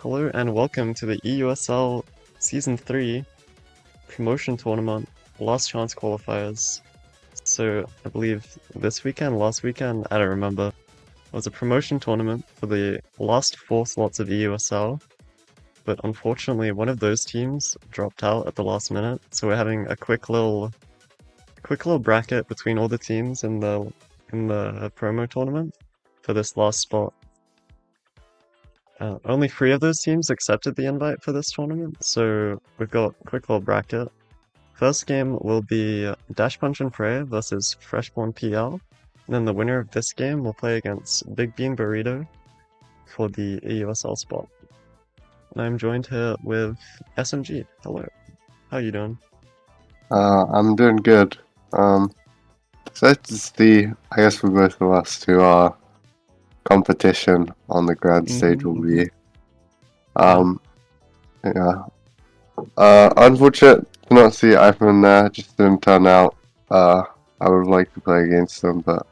Hello and welcome to the EUSL Season 3 Promotion Tournament Last Chance Qualifiers. So I believe last weekend, I don't remember, was a promotion tournament for the last 4 slots of EUSL, but unfortunately one of those teams dropped out at the last minute, so we're having a quick little bracket between all the teams in the promo tournament for this last spot. Only 3 of those teams accepted the invite for this tournament, so we've got a quick little bracket. First game will be Dash Punch and Frey versus Freshborn PL, and then the winner of this game will play against Big Bean Burrito for the EUSL spot. And I'm joined here with SMG. Hello. How you doing? I'm doing good. So that's I guess for both of us to our competition on the grand stage will be. Unfortunate to not see Ivan there, just didn't turn out. I would like to play against them, but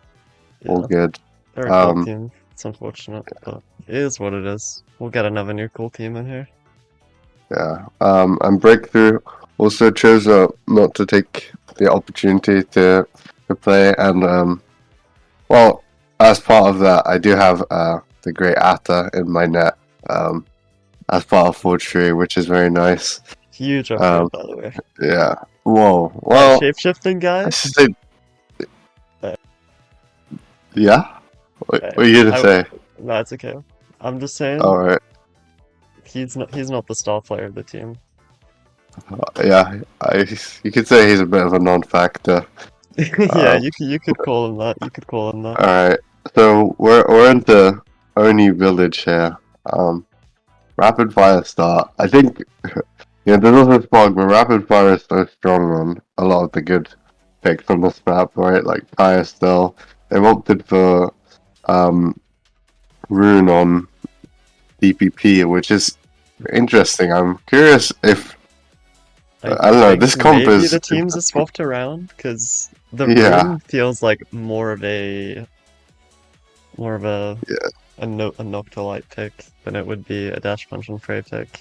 all good. They're a cool team. It's unfortunate, but it is what it is. We'll get another new cool team in here. Yeah. And Breakthrough also chose not to take the opportunity to play, and well, as part of that, I do have the great Atta in my net as part of Forge 3, which is very nice. Huge upgrade, by the way. Yeah. Whoa. Well, shapeshifting guy? Yeah? What are you gonna say? No, it's okay. I'm just saying. Alright. He's not the star player of the team. Yeah, you could say he's a bit of a non-factor. Yeah, you could call him that. You could call him that. Alright, so we're into Oni Village here. Rapid Fire start. I think there's also Spog, but Rapid Fire is so strong on a lot of the good picks from this map, right? Like Fire still. They've opted for Rune on DPP, which is interesting. I'm curious if I don't know. This comp maybe is the teams are swapped around because the Rune feels like more of a Noctilite pick than it would be a Dash Punch and Frey pick.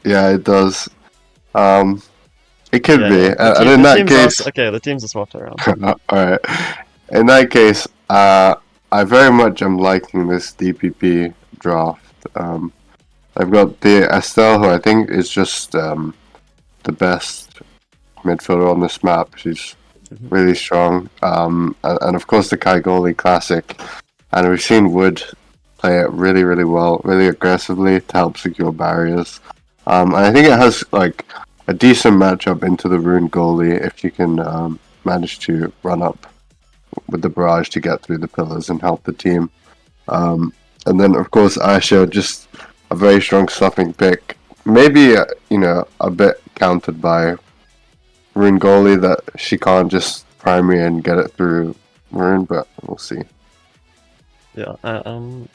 Yeah, it does. It could be, and in that case, the teams are swapped around. Alright, in that case, I very much am liking this DPP draft. I've got the Estelle, who I think is just the best midfielder on this map. She's really strong, and of course the Kai Goalie Classic. And we've seen Wood play it really, really well, really aggressively to help secure barriers. And I think it has like a decent matchup into the Rune Goalie if you can manage to run up with the barrage to get through the pillars and help the team. And then of course Asha, just a very strong stuffing pick. Maybe a bit countered by Rune Goalie that she can't just primary and get it through Rune, but we'll see. Yeah, I'm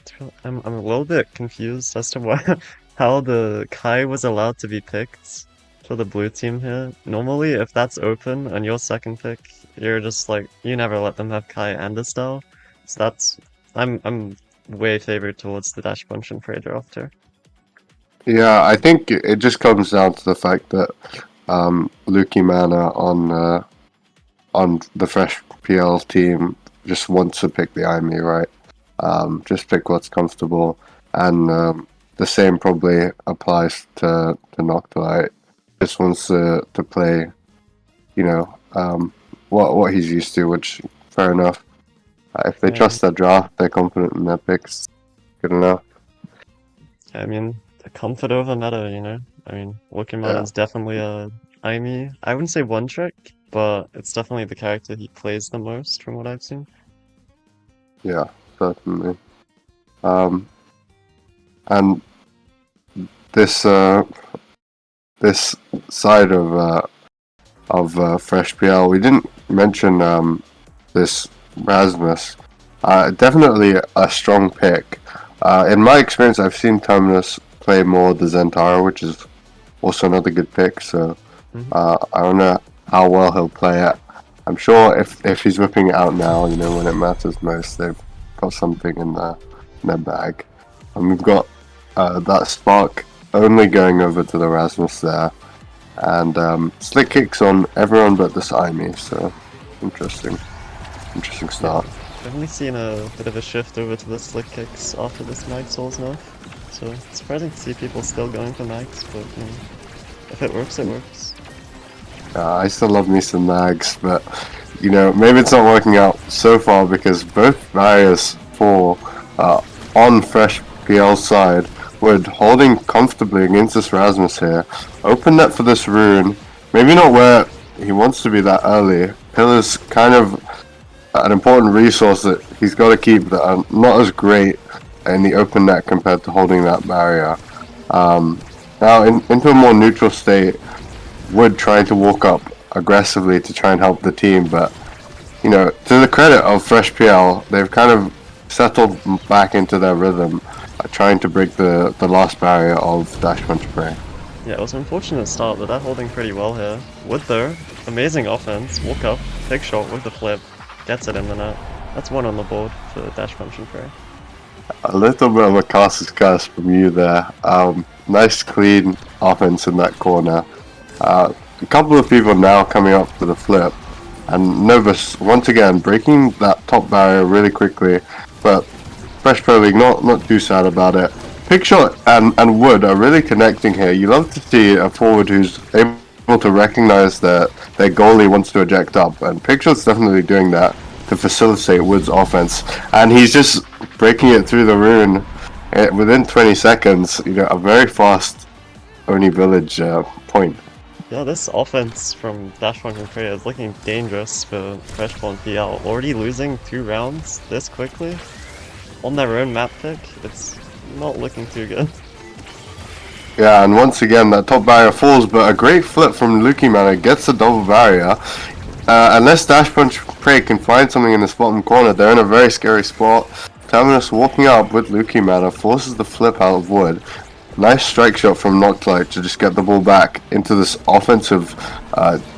a little bit confused as to how the Kai was allowed to be picked for the blue team here. Normally, if that's open and your second pick, you're just like, you never let them have Kai and Estelle. So I'm way favored towards the Dash Punch and Frey draft here. Yeah, I think it just comes down to the fact that Luki Mana on the Fresh PL team just wants to pick the IME, right? Just pick what's comfortable, and the same probably applies to Noctilite. Just wants to play, what he's used to, which fair enough. If they Yeah. trust their draft, they're confident in their picks. Good enough. I mean, the comfort over meta, you know? I mean, Pokemon Yeah, is definitely a IME. I wouldn't say one trick, but it's definitely the character he plays the most from what I've seen. yeah, certainly. And this this side of Fresh PL, we didn't mention this Rasmus. Definitely a strong pick. In my experience, I've seen Terminus play more the Zentara, which is also another good pick. So Mhm. I don't know how well he'll play it. I'm sure if he's whipping it out now, you know, when it matters most, they've got something in their bag. And we've got that Spark only going over to the Rasmus there. And slick kicks on everyone but the Siamese, so interesting Yeah, start. definitely seen a bit of a shift over to the slick kicks after this Mag Souls nerf. So it's surprising to see people still going for Mags, but you know, if it works, it works. I still love me some Mags, but you know, maybe it's not working out so far because both barriers for on Fresh PL side Wood holding comfortably against this Rasmus here. Open net for this rune. Maybe not where he wants to be that early. Pillar's kind of an important resource that he's got to keep that are not as great in the open net compared to holding that barrier. Now into a more neutral state, Wood trying to walk up aggressively to try and help the team, but you know, to the credit of Fresh PL, they've kind of settled back into their rhythm, trying to break the last barrier of Dash Punch Prey. Yeah, it was an unfortunate start, but they're holding pretty well here. Wood though, amazing offense, walk up, big shot with the flip, gets it in the net. That's one on the board for Dash Punch and Prey. A little bit of a caster's curse from you there. Nice clean offense in that corner. A couple of people now coming up for the flip. And Novus, once again, breaking that top barrier really quickly. But Fresh Pro League, not too sad about it. Pickshot and Wood are really connecting here. You love to see a forward who's able to recognize that their goalie wants to eject up. And Pickshot's definitely doing that to facilitate Wood's offense. And he's just breaking it through the rune within 20 seconds. You know, a very fast Oni Village point. Yeah, this offense from Dash Punch and Prey is looking dangerous for Freshball and PL. Already losing 2 rounds this quickly on their own map pick, it's not looking too good. Yeah, and once again, that top barrier falls, but a great flip from Luki Mana gets the double barrier. Unless Dash Punch Prey can find something in this bottom corner, they're in a very scary spot. Terminus walking up with Luki Mana forces the flip out of Wood. Nice strike shot from Noctlight to just get the ball back into this offensive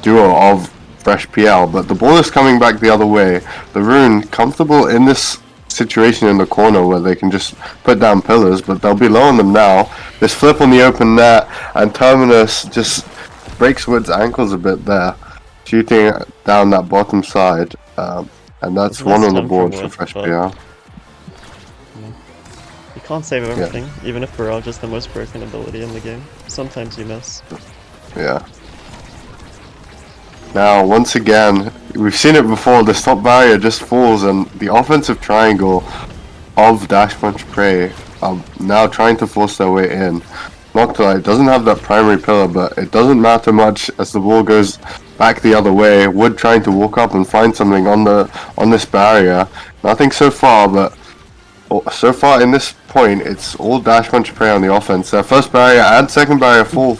duo of Fresh PL, but the ball is coming back the other way. The Rune comfortable in this situation in the corner where they can just put down pillars, but they'll be low on them now. This flip on the open net, and Terminus just breaks Wood's ankles a bit there, shooting down that bottom side, and that's one on the board for Fresh PL. You can't save everything, even if Barrage is the most broken ability in the game. Sometimes you miss. Yeah. Now, once again, we've seen it before, the top barrier just falls and the offensive triangle of Dash Punch Prey are now trying to force their way in. Noctlight doesn't have that primary pillar, but it doesn't matter much as the ball goes back the other way. Wood trying to walk up and find something on this barrier. Nothing so far, but so far in this point, it's all Dash Punch Prey on the offense. Their first barrier and second barrier fall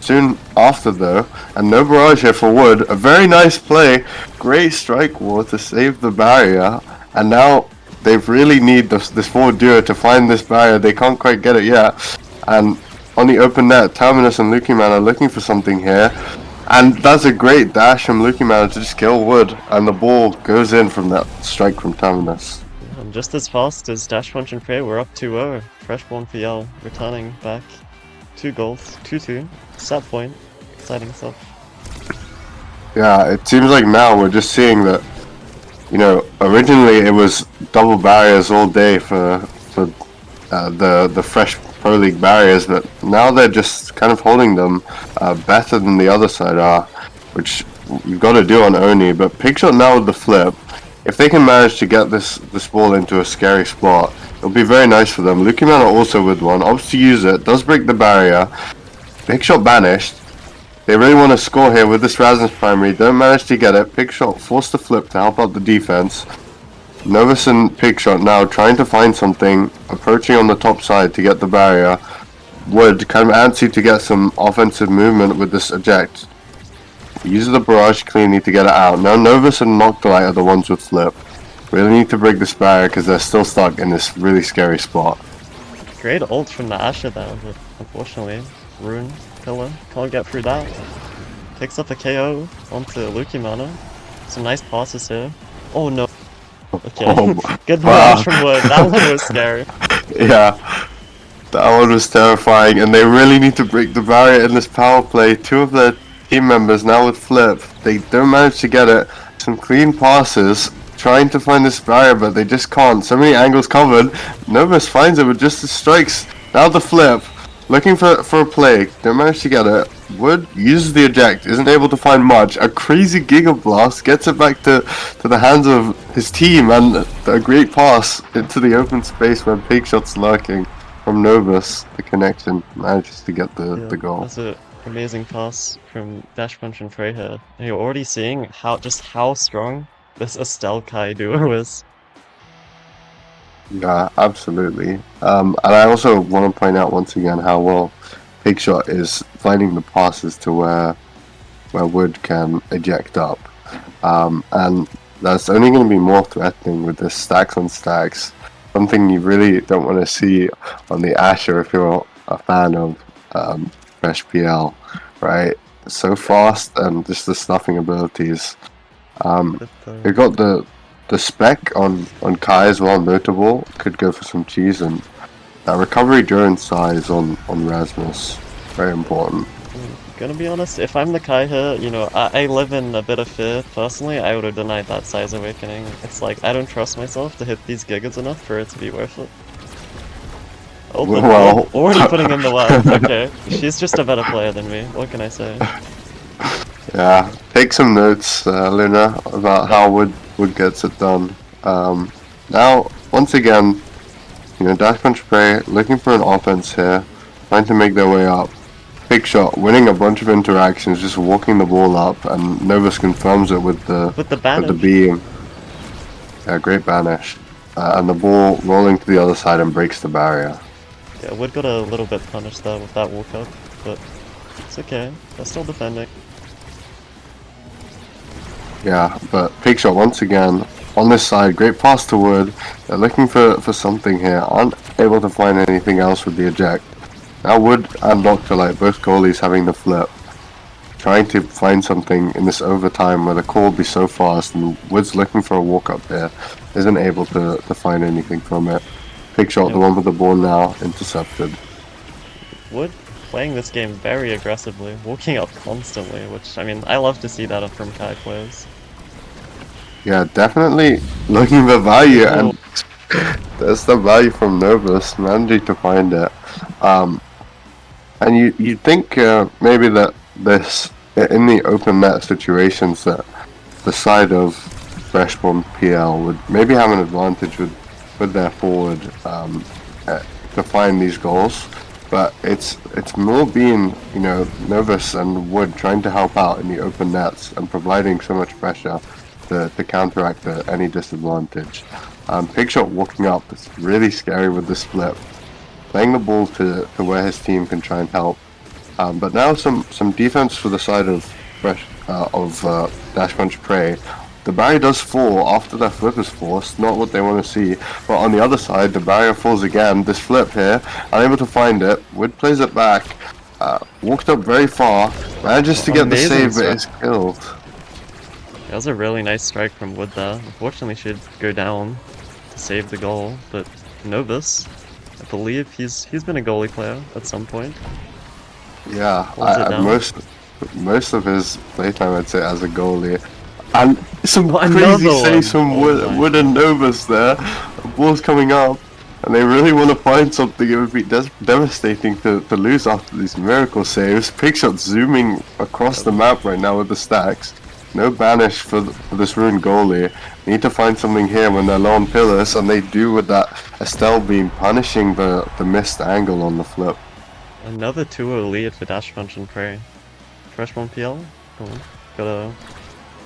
soon after though, and no barrage here for Wood. A very nice play, great strike wall to save the barrier, and now they really need this forward duo to find this barrier. They can't quite get it yet, and on the open net, Terminus and Lukiman are looking for something here, and that's a great dash from Lukiman to just kill Wood, and the ball goes in from that strike from Terminus. And just as fast as Dash Punch and Prey, we're up 2-0. Freshborn PL returning back. 2 goals, 2-2. Set point. Exciting stuff. Yeah, it seems like now we're just seeing that, you know, originally it was double barriers all day for the Fresh Pro League barriers, but now they're just kind of holding them better than the other side are, which you've got to do on Oni. But Pigshot now with the flip, if they can manage to get this ball into a scary spot, it'll be very nice for them. Lukiman also with one, opts to use it, does break the barrier. Pigshot banished. They really want to score here with this Razmus primary, don't manage to get it. Pigshot forced to flip to help out the defense. Novus and Pigshot now trying to find something, approaching on the top side to get the barrier. Wood kind of antsy to get some offensive movement with this eject. Uses the barrage cleanly to get it out. Now Novus and Noctilite are the ones with flip. Really need to break this barrier because they're still stuck in this really scary spot. Great ult from the Asher there, but unfortunately, Rune Pillar can't get through that. Picks up a KO onto Lukimana. Some nice passes here. Oh no. Okay, good barrage from Wood. That one was scary. Yeah, that one was terrifying, and they really need to break the barrier in this power play. Two of their team members now with flip. They don't manage to get it. Some clean passes, trying to find this barrier, but they just can't. So many angles covered. Novus finds it with just the strikes. Now the flip. Looking for a play, don't manage to get it. Wood uses the eject, isn't able to find much. A crazy Giga Blast gets it back to the hands of his team, and a great pass into the open space where Pigshot's lurking from Novus. The connection manages to get the goal. That's an amazing pass from Dash Punch and Frey here. And you're already seeing how strong this Estelle Kai duo is. Yeah, absolutely. And I also want to point out once again how well Pigshot is finding the passes to where Wood can eject up. And that's only going to be more threatening with this stacks on stacks. Something you really don't want to see on the Asher if you're a fan of Fresh PL, right? So fast and just the stuffing abilities. We've got the spec on Kai as well, notable. Could go for some cheese, and that recovery during size on Rasmus, very important. Gonna be honest, if I'm the Kai here, you know, I live in a bit of fear. Personally, I would have denied that size awakening. It's like, I don't trust myself to hit these gigas enough for it to be worth it. Oh, but Well, already putting in the work. Okay, she's just a better player than me. What can I say? Yeah, take some notes, Luna, about how Wood gets it done. Now, once again, you know, Dash Punch Prey looking for an offense here, trying to make their way up. Pigshot winning a bunch of interactions, just walking the ball up, and Novus confirms it with the beam. Yeah, great banish, and the ball rolling to the other side and breaks the barrier. Yeah, Wood got a little bit punished there with that walk up, but it's okay. They're still defending. Yeah, but Pigshot once again on this side, great pass to Wood. They're looking for something here, aren't able to find anything else with the eject. Now Wood and Noctilite, both goalies having the flip, trying to find something in this overtime where the call will be so fast, and Wood's looking for a walk up there, isn't able to find anything from it. Pigshot, the one with the ball now, intercepted. Wood playing this game very aggressively, walking up constantly, which, I mean, I love to see that from Kai players. Yeah, definitely looking for value, and there's the value from Novus, managing to find it. And you'd think maybe that this, in the open net situations, that the side of Freshborn PL would maybe have an advantage with their forward to find these goals. But it's more being, you know, Novus and Wood trying to help out in the open nets and providing so much pressure to counteract any disadvantage. Pigshot walking up, it's really scary with this flip. Playing the ball to where his team can try and help. But now some defense for the side of Dash Punch Prey. The barrier does fall after their flip is forced, not what they want to see. But on the other side, the barrier falls again. This flip here, unable to find it. Wood plays it back. Walked up very far, manages to get the save, but is killed. That was a really nice strike from Wood there. Unfortunately, she'd go down to save the goal, but Novus, I believe he's been a goalie player at some point. Yeah, most of his playtime, I'd say, as a goalie. And some crazy saves from Wood and Novus there. The ball's coming up, and they really want to find something. It would be devastating to lose after these miracle saves. Pigshot zooming across the map right now with the stacks. no banish for this Rune goalie. They need to find something here when they're low on pillars, and they do with that Estelle beam punishing the missed angle on the flip. Another 2-0 lead for Dash Punch and Prey. Fresh 1 PL? Come on.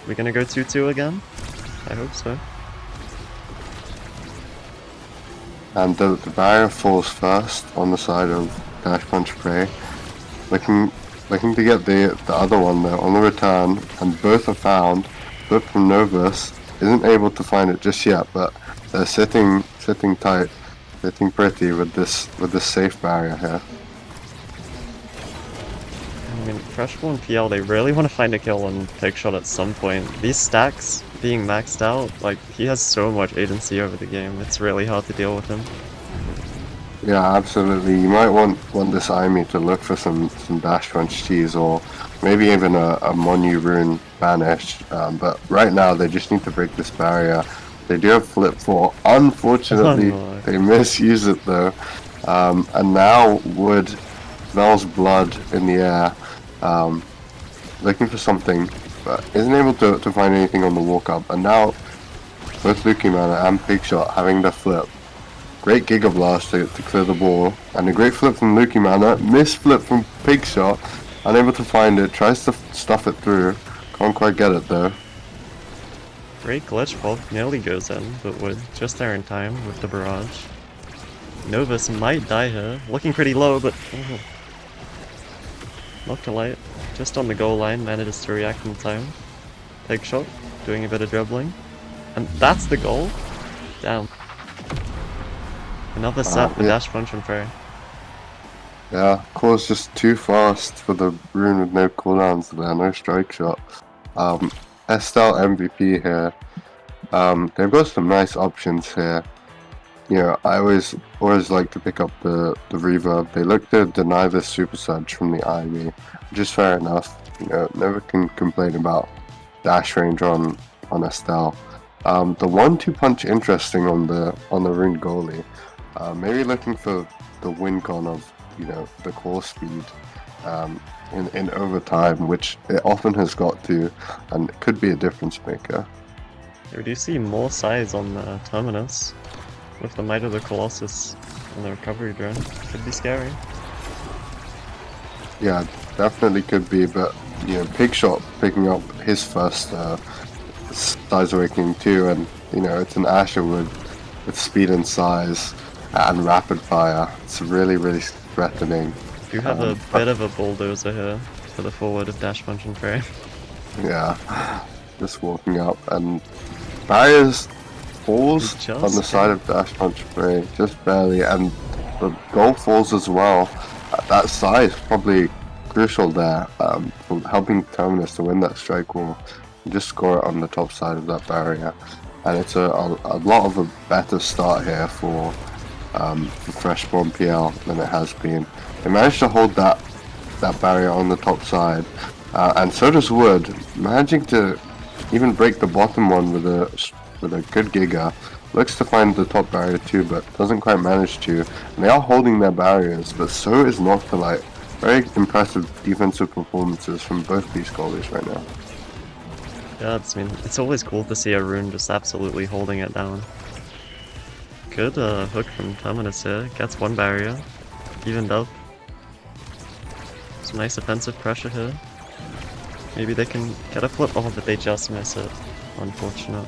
We're gonna go 2-2 again? I hope so. And the barrier falls first on the side of Dash Punch Prey. Looking to get the other one though on the return, and both are found. Flip from Novus isn't able to find it just yet, but they're sitting tight, sitting pretty with this safe barrier here. I mean, Freshborn PL, they really want to find a kill on Take Shot at some point. These stacks being maxed out, like, he has so much agency over the game, it's really hard to deal with him. Yeah, absolutely. You might want this Aimi to look for some Dash Punch cheese, or maybe even a Monu Rune banish. But right now they just need to break this barrier. They do have Flip 4. Unfortunately, they misuse it though. And now Wood smells blood in the air, looking for something, but isn't able to find anything on the walk up. And now both Lucky Mana and Pig Shot having their flip. Great Giga Blast to clear the ball, and a great flip from Lucky Mana. Missed flip from Pig Shot, unable to find it, tries to stuff it through, can't quite get it though. Great glitch ball, nearly goes in, but Wood just there in time with the barrage. Novus might die here, looking pretty low, but Noctilite, just on the goal line, manages to react in time. Pig Shot, doing a bit of dribbling, and that's the goal? Damn. Another set for Dash Punch and Prey. Yeah, core's just too fast for the Rune with no cooldowns there, no strike shot. Estelle MVP here. They've got some nice options here. You know, I always like to pick up the reverb. They look to deny the super surge from the Ivy, which is fair enough. You know, never can complain about dash range on Estelle. The 1-2 punch interesting on the Rune goalie. Maybe looking for the win con of, you know, the core speed in overtime, which it often has got to, and it could be a difference maker. We do see more size on the Terminus with the Might of the Colossus and the recovery drone. Could be scary. Yeah, definitely could be, but you know, Pig Shot picking up his first size awakening too, and you know, it's an Asher with speed and size and rapid fire. It's really threatening. You have a bit of a bulldozer here for the forward of Dash Punch and Prey. Yeah, just walking up, and barriers falls on the side of Dash Punch Prey, just barely, and the goal falls as well. That size probably crucial there, for helping Terminus to win that strike wall. Just score it on the top side of that barrier, and it's a lot of a better start here for Freshborn PL than it has been. They managed to hold that barrier on the top side, and so does Wood, managing to even break the bottom one with a good Giga. Looks to find the top barrier too, but doesn't quite manage to. And they are holding their barriers, but so is Noctilite. Very impressive defensive performances from both these goalies right now. Yeah, I mean, it's always cool to see a Rune just absolutely holding it down. Good hook from Terminus here, gets one barrier, evened up. Some nice offensive pressure here. Maybe they can get a flip, oh, but they just miss it. Unfortunate.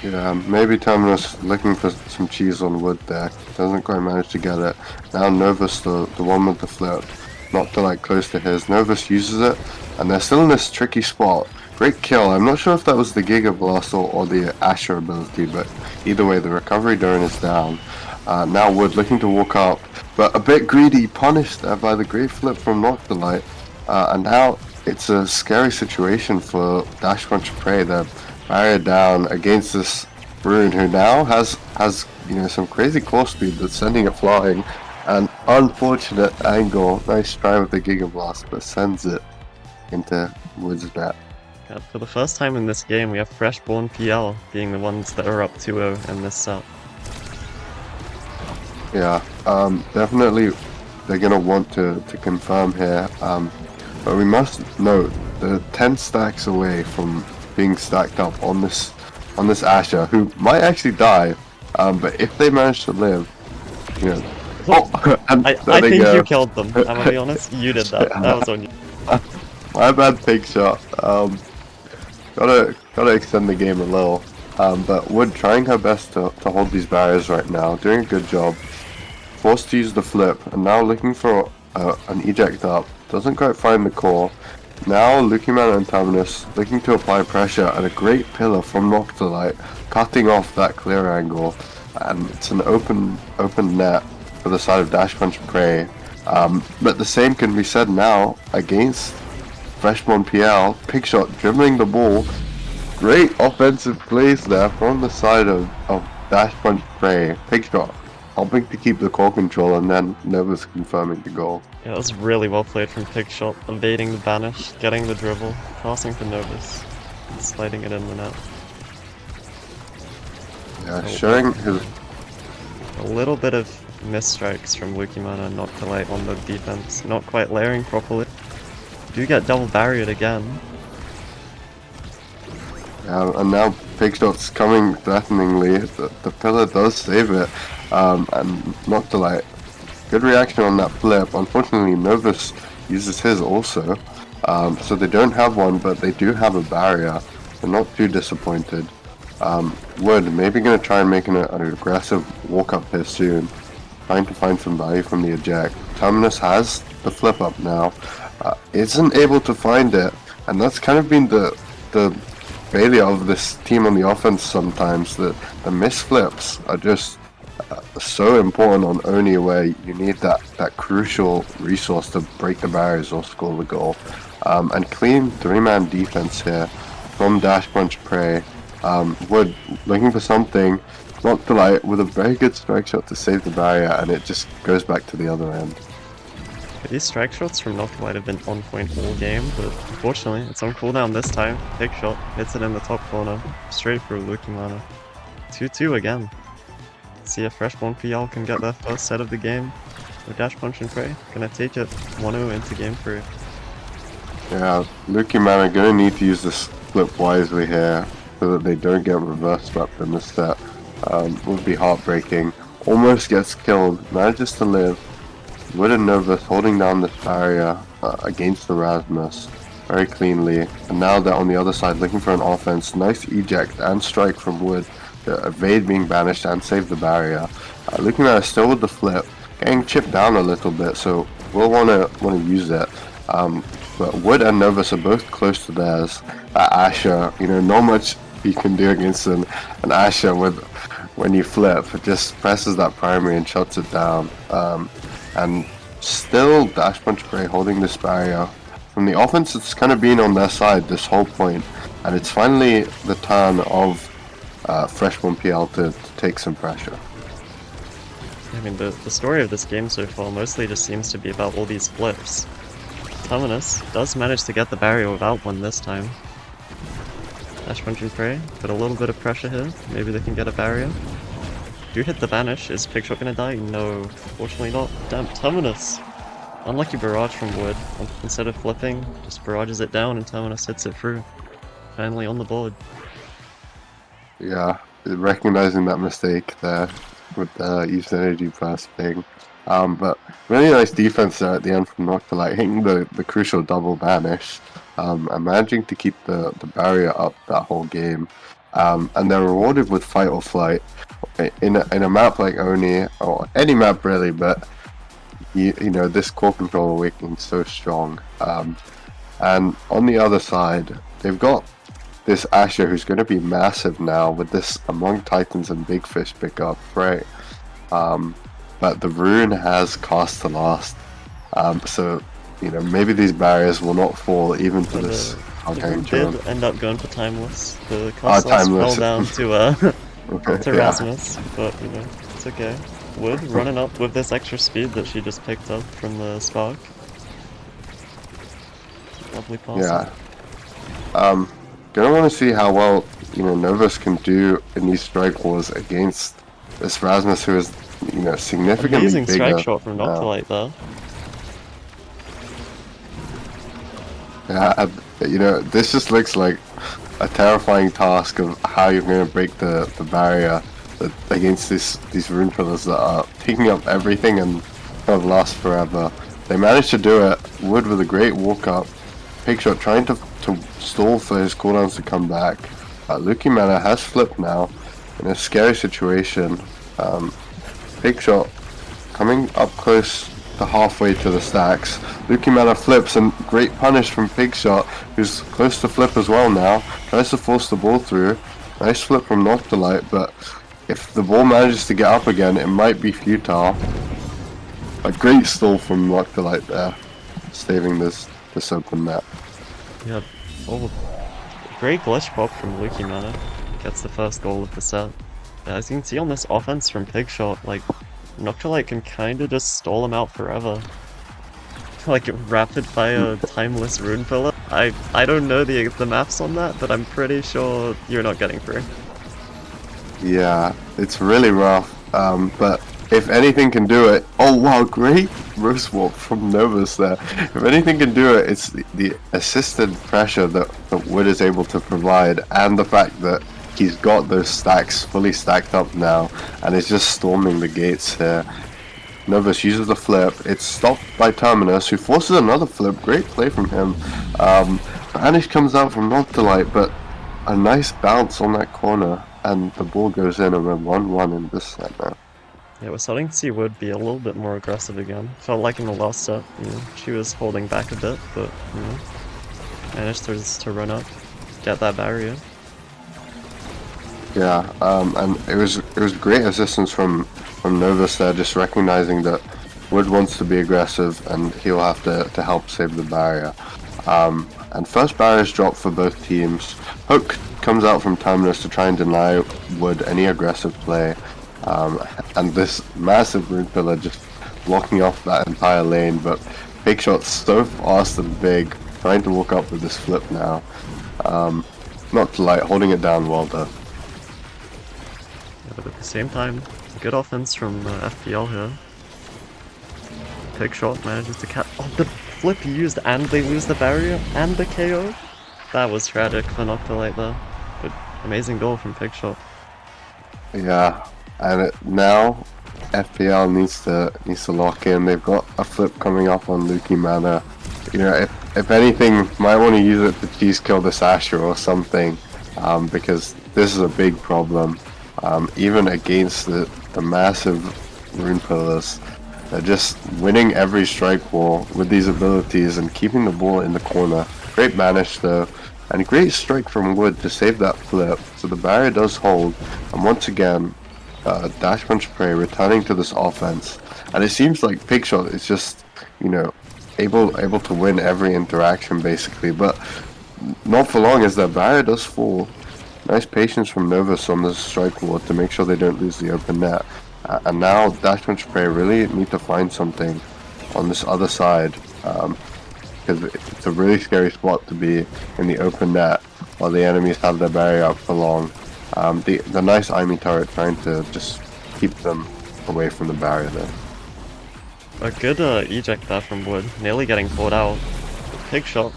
Yeah, maybe Terminus looking for some cheese on Wood there. Doesn't quite manage to get it. Now Novus, the one with the flip, not to like close to his. Novus uses it, and they're still in this tricky spot. Great kill. I'm not sure if that was the Giga Blast or the Asher ability, but either way, the recovery drone is down. Now Wood looking to walk up, but a bit greedy, punished there by the great flip from Noctilite. And now it's a scary situation for Dash Punch Prey. They're barrier down against this Rune, who now has you know, some crazy core speed that's sending it flying. An unfortunate angle. Nice try with the Giga Blast, but sends it into Wood's net. Yeah, for the first time in this game, we have Freshborn PL being the ones that are up 2-0 in this set. Yeah, definitely they're going to want to confirm here, but we must note they're 10 stacks away from being stacked up on this Asher, who might actually die. But if they manage to live, you know, and I there they think go. you killed them. I'm gonna be honest. You did that. That was on you. My bad pig shot. Gotta extend the game a little. But Wood trying her best to hold these barriers right now, doing a good job. Forced to use the flip, and now looking for an eject up. Doesn't quite find the core. Now Lukiman and Terminus looking to apply pressure, and a great pillar from Noctilite, cutting off that clear angle. And it's an open net for the side of Dash Punch Prey. But the same can be said now against Freshborn PL. Pigshot dribbling the ball. Great offensive plays there from the side of Dash Punch Prey. Pigshot helping to keep the core control, and then Novus confirming the goal. Yeah, that was really well played from Pigshot, evading the banish, getting the dribble, passing to Novus, and sliding it in the net. Yeah, showing his... A little bit of misstrikes from Lukiman and Noctilite on the defense, not quite layering properly. Do get double barriered again. Yeah, and now Pigshot's coming threateningly. The pillar does save it, and Noctilite. Good reaction on that flip. Unfortunately, Novus uses his also, so they don't have one, but they do have a barrier. They're not too disappointed. Wood maybe going to try and make an aggressive walk up here soon, trying to find some value from the eject. Terminus has the flip up now, isn't able to find it, and that's kind of been the failure of this team on the offense sometimes. The misflips are just so important on Oni, where you need that crucial resource to break the barriers or score the goal. And clean 3-man defense here from Dash Punch Prey. Wood looking for something, Noctilite with a very good strike shot to save the barrier, and it just goes back to the other end. These strike shots from Noctilite have been on point all game, but unfortunately it's on cooldown this time. Big shot, hits it in the top corner, straight through Lukiman. 2-2 again. See if Freshborn PL can get their first set of the game with Dash Punch and Prey. Gonna take it 1-0 into game 3. Yeah, Lukiman are gonna need to use this flip wisely here, so that they don't get reverse swept in this set. Would be heartbreaking. Almost gets killed, manages to live. Wood and Novus holding down this barrier against the Rasmus very cleanly. And now they're on the other side looking for an offense. Nice eject and strike from Wood to evade being banished and save the barrier. Looking at it still with the flip, getting chipped down a little bit, so we'll want to use it. But Wood and Novus are both close to theirs. Asher, not much you can do against an Asher when you flip. It just presses that primary and shuts it down. And still Dash Punch Prey holding this barrier. From the offense, it's kind of been on their side this whole point, and it's finally the turn of Freshborn PL to take some pressure. I mean, the story of this game so far mostly just seems to be about all these flips. Terminus does manage to get the barrier without one this time. Dash Punch and Prey, put a little bit of pressure here, maybe they can get a barrier. Do hit the banish, is Pigshot gonna die? No, fortunately not. Damn, Terminus! Unlucky barrage from Wood. Instead of flipping, just barrages it down and Terminus hits it through. Finally on the board. Yeah, recognizing that mistake there with the Use Energy Burst thing. But really nice defense there at the end from Noctilite, hitting the crucial double banish, and managing to keep the barrier up that whole game. And they're rewarded with Fight or Flight in a map like Oni, or any map really, but this core control awakening so strong. And on the other side, they've got this Asher who's going to be massive now with this Among Titans and Big Fish pickup, right? But the rune has Cast to Last, so maybe these barriers will not fall even for this Arcane Did end up going for Timeless. The Cast Last fell down to Rasmus, but it's okay. Wood running up with this extra speed that she just picked up from the spark. Lovely pass. Yeah. Gonna want to see how well Novus can do in these strike wars against this Rasmus, who is significantly amazing bigger. Strike shot from Noctilite there. Yeah, you know, this just looks like a terrifying task of how you're going to break the barrier against these rune pillars that are taking up everything and kind of last forever. They managed to do it. Wood with a great walk up. Pigshot trying to stall for his cooldowns to come back. Lucky Mana has flipped now in a scary situation. Pigshot coming up close to halfway to the stacks. Lucky Mana flips and great punish from Pigshot, who's close to flip as well now. Tries to force the ball through. Nice flip from Noctilite, but if the ball manages to get up again, it might be futile. A great stall from Noctilite there, saving this open net. Yeah. Oh, great glitch pop from Lucky Mana. Gets the first goal of the set. As you can see on this offense from Pigshot, like, Noctilite can kinda just stall him out forever. Like, rapid fire, timeless rune filler. I don't know the maths on that, but I'm pretty sure you're not getting through. Yeah, it's really rough. But if anything can do it, oh wow, great roast warp from Novus there. If anything can do it, it's the assisted pressure that Wood is able to provide, and the fact that he's got those stacks fully stacked up now, and is just storming the gates here. Novus uses the flip. It's stopped by Terminus, who forces another flip. Great play from him. Vanish comes out from Noctilite, but a nice bounce on that corner, and the ball goes in, and we're 1-1 in this set now. Yeah, we're starting to see Wood be a little bit more aggressive again. Felt like in the last set, she was holding back a bit, but, managed to run up, get that barrier. Yeah, and it was great assistance from Novus there, just recognizing that Wood wants to be aggressive and he'll have to help save the barrier. And first barriers dropped for both teams. Hook comes out from Terminus to try and deny Wood any aggressive play. And this massive rune pillar just blocking off that entire lane, but Pigshot's so fast and big, trying to walk up with this flip now. Noctilite holding it down well though. Yeah, but at the same time, good offense from FPL here. Pigshot manages to catch. Oh, the flip used and they lose the barrier and the KO? That was tragic for Noctilite there. But amazing goal from Pigshot. Yeah, and now FPL needs to lock in. They've got a flip coming up on Lucky Mana. You know, if anything, might want to use it to cheese kill this Asher or something, because this is a big problem. Even against the massive rune pillars, they're just winning every strike war with these abilities and keeping the ball in the corner. Great banish though, and great strike from Wood to save that flip. So the barrier does hold, and once again, Dash Punch Prey returning to this offense. And it seems like Pigshot is just, able to win every interaction basically, but not for long as their barrier does fall. Nice patience from Novus on this strike ward to make sure they don't lose the open net. And now Dash Punch Prey really need to find something on this other side, because it's a really scary spot to be in the open net while the enemies have their barrier up for long. The nice Imi turret trying to just keep them away from the barrier there. A good eject there from Wood, nearly getting caught out. Pigshot,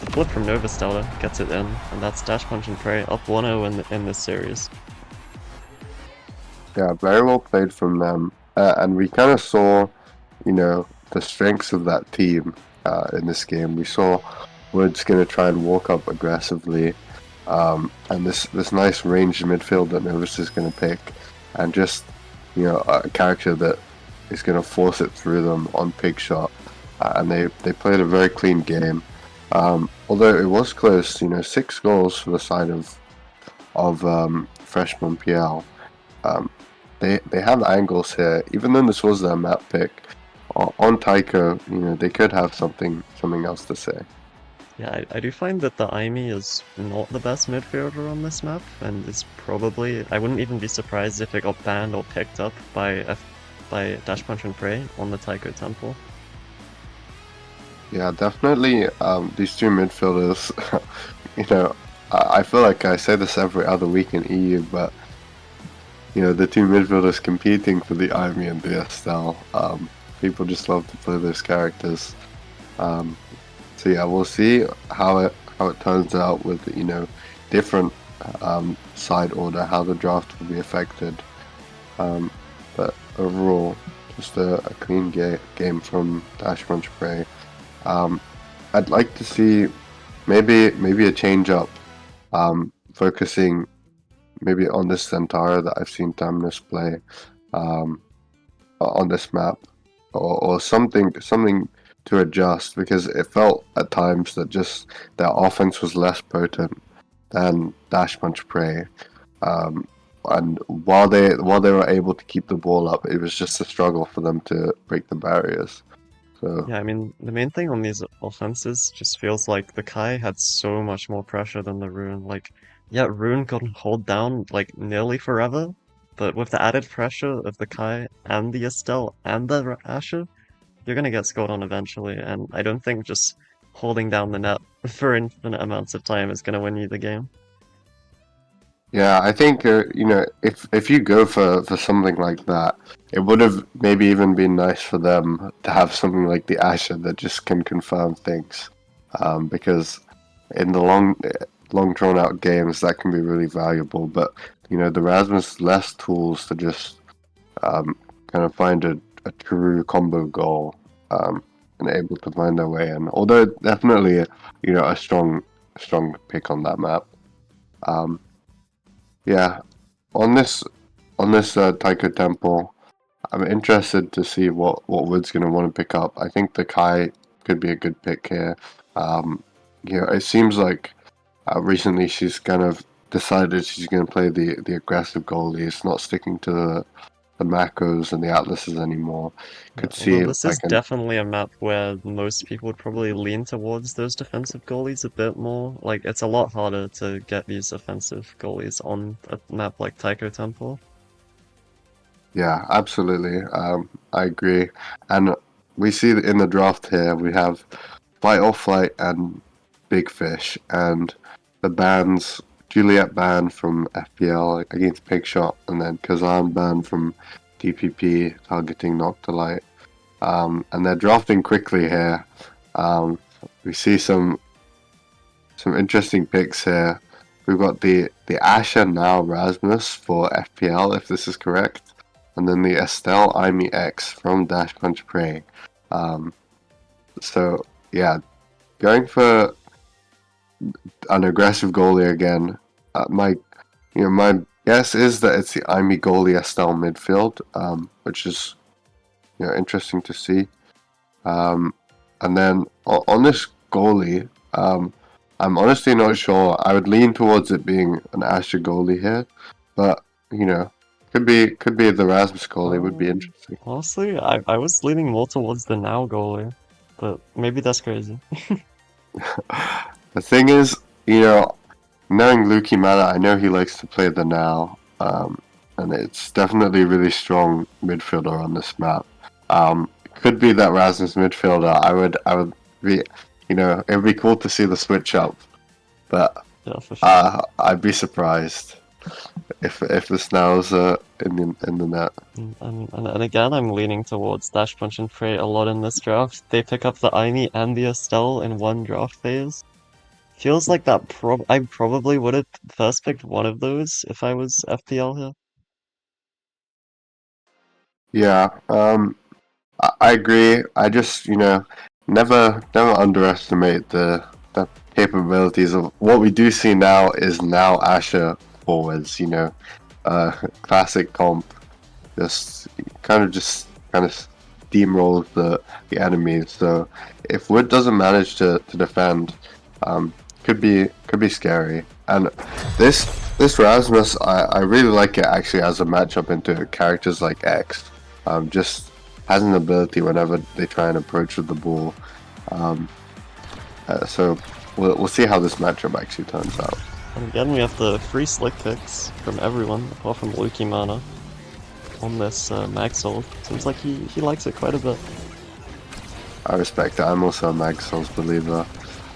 the flip from Novus Delta gets it in, and that's Dash Punch and Prey up 1-0 in this series. Yeah, very well played from them, and we kind of saw, the strengths of that team in this game. We saw Wood's gonna try and walk up aggressively, and this nice ranged midfield that Novus is gonna pick, and just a character that is gonna force it through them on Pigshot, and they played a very clean game. Although it was close, 6 goals for the side of freshman PL. They have angles here, even though this was their map pick. On Tycho, they could have something else to say. Yeah, I do find that the Imi is not the best midfielder on this map, and is probably, I wouldn't even be surprised if it got banned or picked up by Dash Punch and Prey on the Tycho Temple. Yeah, definitely. These two midfielders, I feel like I say this every other week in EU, but the two midfielders competing for the Imi and the EUSL. People just love to play those characters. So yeah, we'll see how it turns out with different side order, how the draft will be affected. But overall, just a clean game from Dash Punch Prey. I'd like to see maybe a change up, focusing maybe on this Centaur that I've seen Tamnus play on this map, or something to adjust, because it felt at times that just their offense was less potent than Dash Punch Prey. And while they were able to keep the ball up, it was just a struggle for them to break the barriers. So Yeah, I mean, the main thing on these offenses just feels like the Kai had so much more pressure than the Rune. Like, yeah, Rune could hold down like nearly forever, but with the added pressure of the Kai and the Estelle and the Asher, you're gonna get scored on eventually, and I don't think just holding down the net for infinite amounts of time is gonna win you the game. yeah, I think if you go for something like that, it would have maybe even been nice for them to have something like the Asher that just can confirm things, because in the long drawn out games that can be really valuable. But the Rasmus less tools to just kind of find a true combo goal, and able to find their way in. Although definitely a strong pick on that map. Um, yeah, on this Taiko Temple, I'm interested to see what Wood's going to want to pick up. I think the Kai could be a good pick here. It seems like recently she's kind of decided she's going to play the aggressive goalies, not sticking to the macros and the atlases anymore. Yeah, Could although see this is like an definitely a map where most people would probably lean towards those defensive goalies a bit more. Like, it's a lot harder to get these offensive goalies on a map like Taiko Temple. Yeah, absolutely. I agree. And we see in the draft here we have Fight or Flight and Big Fish, and the bans Juliet ban from FPL against Pig Shot, and then Kazan ban from DPP targeting Noctilite. And they're drafting quickly here. We see some interesting picks here. We've got the Asher now Rasmus for FPL, if this is correct, and then the Estelle Imi X from Dash Punch Prey. So yeah, going for an aggressive goalie again. My guess is that it's the Imi goalie Estelle midfield, which is interesting to see. And then on this goalie, I'm honestly not sure. I would lean towards it being an Asher goalie here, but could be the Rasmus goalie. Would be interesting. Honestly, I was leaning more towards the now goalie, but maybe that's crazy. The thing is, knowing Luki Mana, I know he likes to play the now, and it's definitely really strong midfielder on this map. Could be that Rasmus midfielder. I would be, it would be cool to see the switch up, but Yeah, for sure. I'd be surprised if the Snow's in the net. And again, I'm leaning towards Dash Punch and Prey a lot in this draft. They pick up the Aimi and the Estelle in one draft phase. Feels like I probably would have first picked one of those if I was FPL here. Yeah, I agree. I just never underestimate the capabilities of what we do see now is now Asher forwards. Classic comp. Just kind of steamrolls the enemies. So if Wood doesn't manage to defend, could be scary. And this Rasmus, I really like it actually as a matchup into characters like X. Just has an ability whenever they try and approach with the ball. So we'll see how this matchup actually turns out. And again, we have the free slick picks from everyone, apart from Luki Mana, on this Maxwell. Seems like he likes it quite a bit. I respect it. I'm also a Mag Souls believer.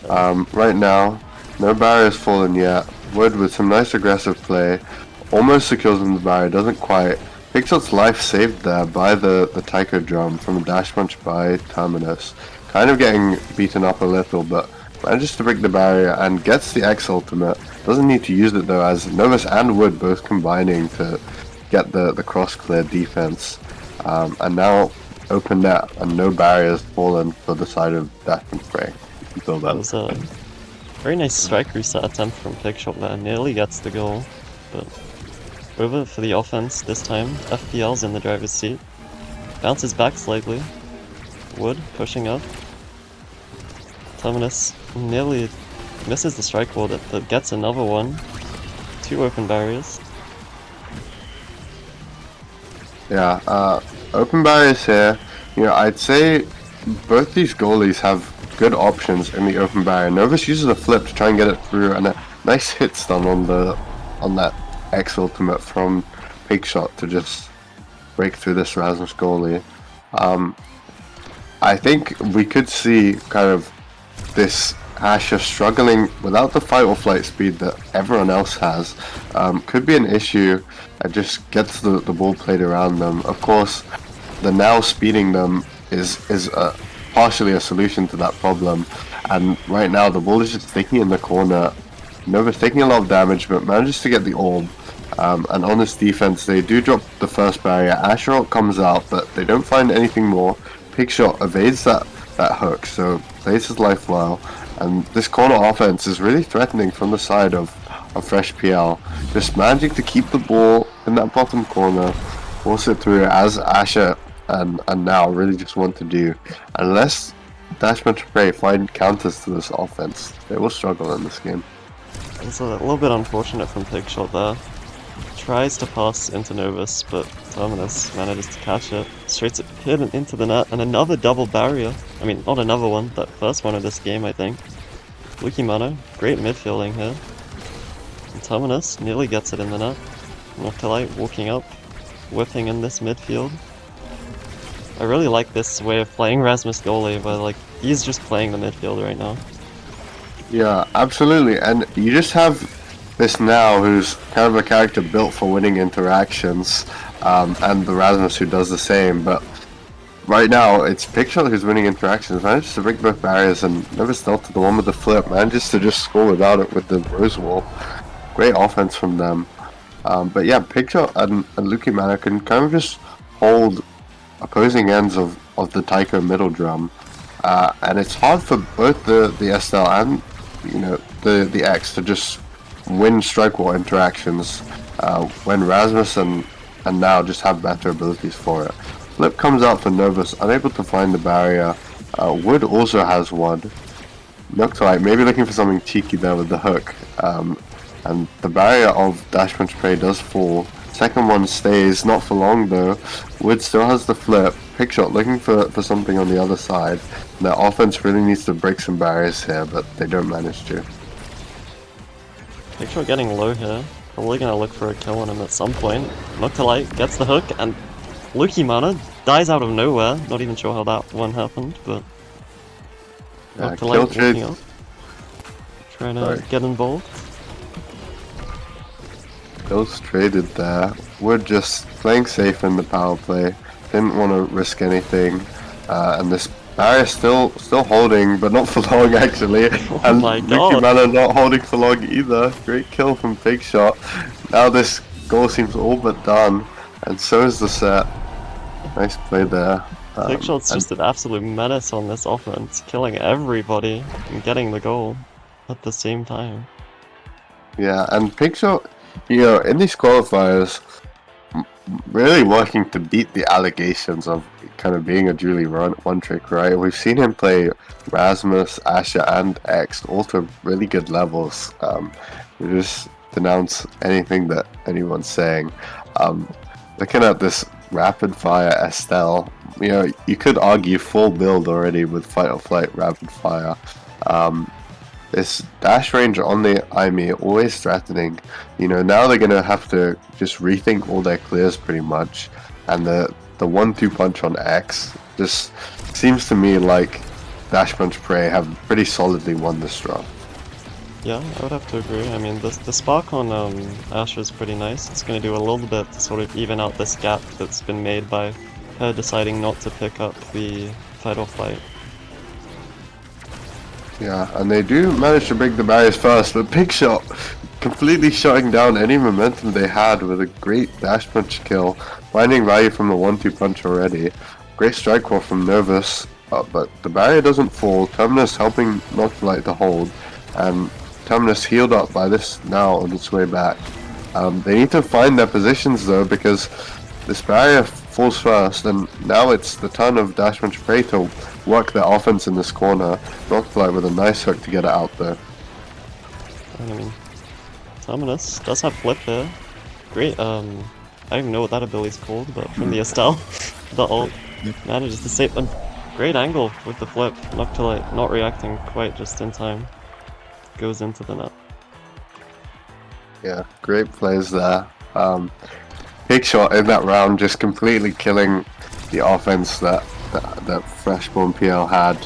Right now, no barrier's fallen yet. Wood with some nice aggressive play, almost secures him the barrier, doesn't quite. Pixel's life saved there by the Taiko drum from a dash punch by Terminus. Kind of getting beaten up a little, but manages to break the barrier and gets the X ultimate. Doesn't need to use it though, as Novus and Wood both combining to get the cross clear defense. And now open net and no barriers fallen for the side of Dash and Spray until That then. was a very nice strike reset attempt from Pigshot there. Nearly gets the goal, but over for the offense this time. FPL's in the driver's seat. Bounces back slightly. Wood pushing up. Terminus nearly misses the strike wall, but gets another one. 2 open barriers. Yeah, open barriers here. You know, I'd say both these goalies have good options in the open barrier. Novus uses a flip to try and get it through, and a nice hit stun on that X ultimate from Pigshot to just break through this Rasmus goalie. I think we could see kind of this Asher struggling without the fight or flight speed that everyone else has. Could be an issue. It just gets the ball played around them. Of course, the now speeding them is partially a solution to that problem. And right now the ball is just sticking in the corner. Nova's taking a lot of damage, but manages to get the orb. And on this defense, they do drop the first barrier. Asher comes out, but they don't find anything more. Pigshot evades that hook, so plays his life well. And this corner offense is really threatening from the side of Fresh PL. Just managing to keep the ball in that bottom corner, force it through as Asher and now really just want to do. Unless Dashman Spray find counters to this offense, they will struggle in this game. It's a little bit unfortunate from Pigshot there. Tries to pass into Novus, but Terminus manages to catch it. Straight hit it into the net, and another double barrier. I mean, not another one, that first one of this game, I think. Lucky Mano, great midfielding here. And Terminus nearly gets it in the net. Noctilite walking up, whipping in this midfield. I really like this way of playing Rasmus goalie, where like he's just playing the midfield right now. Yeah, absolutely, and you just have this now who's kind of a character built for winning interactions, and the Rasmus who does the same, but right now it's Pigshot who's winning interactions, manages to break both barriers and never stealth to the one with the flip, manages to just score without it with the Rose Wall. Great offense from them. But yeah, Pigshot and Lucky Mana can kind of just hold opposing ends of the Taiko middle drum, and it's hard for both the SL and the X to just win strike wall interactions when Rasmus and now just have better abilities for it. Flip comes out for Novus, unable to find the barrier. Wood also has one. Noctilite maybe looking for something cheeky there with the hook, and the barrier of Dash Punch Prey does fall. Second one stays, not for long though. Wood still has the flip. Pigshot looking for something on the other side. Their offense really needs to break some barriers here, but they don't manage to. Pigshot getting low here. Probably gonna look for a kill on him at some point. Noctilite gets the hook, and Lucky Mana dies out of nowhere. Not even sure how that one happened, but Noctilite walking up, trying to get involved. Kills traded there. We're just playing safe in the power play. Didn't want to risk anything, and this barrier still holding, but not for long actually. And Lucky Mana not holding for long either. Great kill from Pigshot. Now this goal seems all but done, and so is the set. Nice play there. Pigshot's just an absolute menace on this offense, killing everybody and getting the goal at the same time. Yeah, and Pigshot, in these qualifiers, really working to beat the allegations of kind of being a Julie one trick, right? We've seen him play Rasmus, Asher, and X all to really good levels. We just denounce anything that anyone's saying. Looking at this rapid fire Estelle, you could argue full build already with fight or flight rapid fire. This dash range on the IME always threatening. Now they're gonna have to just rethink all their clears pretty much, and the 1-2 punch on X just seems to me like Dash Punch Prey have pretty solidly won this draft. Yeah, I would have to agree. I mean, the spark on Asher is pretty nice. It's going to do a little bit to sort of even out this gap that's been made by her deciding not to pick up the fight or flight. Yeah, and they do manage to break the barriers first, but Big Shot completely shutting down any momentum they had with a great dash punch kill, finding value from the 1-2 punch already. Great strike roll from Nervous, but the barrier doesn't fall. Terminus helping Noctilite to hold, and Terminus healed up by this now on its way back. They need to find their positions though, because this barrier falls first, and now it's the turn of Dash Punch Prey to work their offense in this corner. Noctilite with a nice hook to get it out there. And I mean, Terminus does have flip here. Great, I don't even know what that ability's called, but from the Estelle, the ult manages to save a great angle with the flip. Noctilite not reacting quite just in time. Goes into the net. Yeah, great plays there. Big Shot in that round, just completely killing the offense that Freshborn PL had.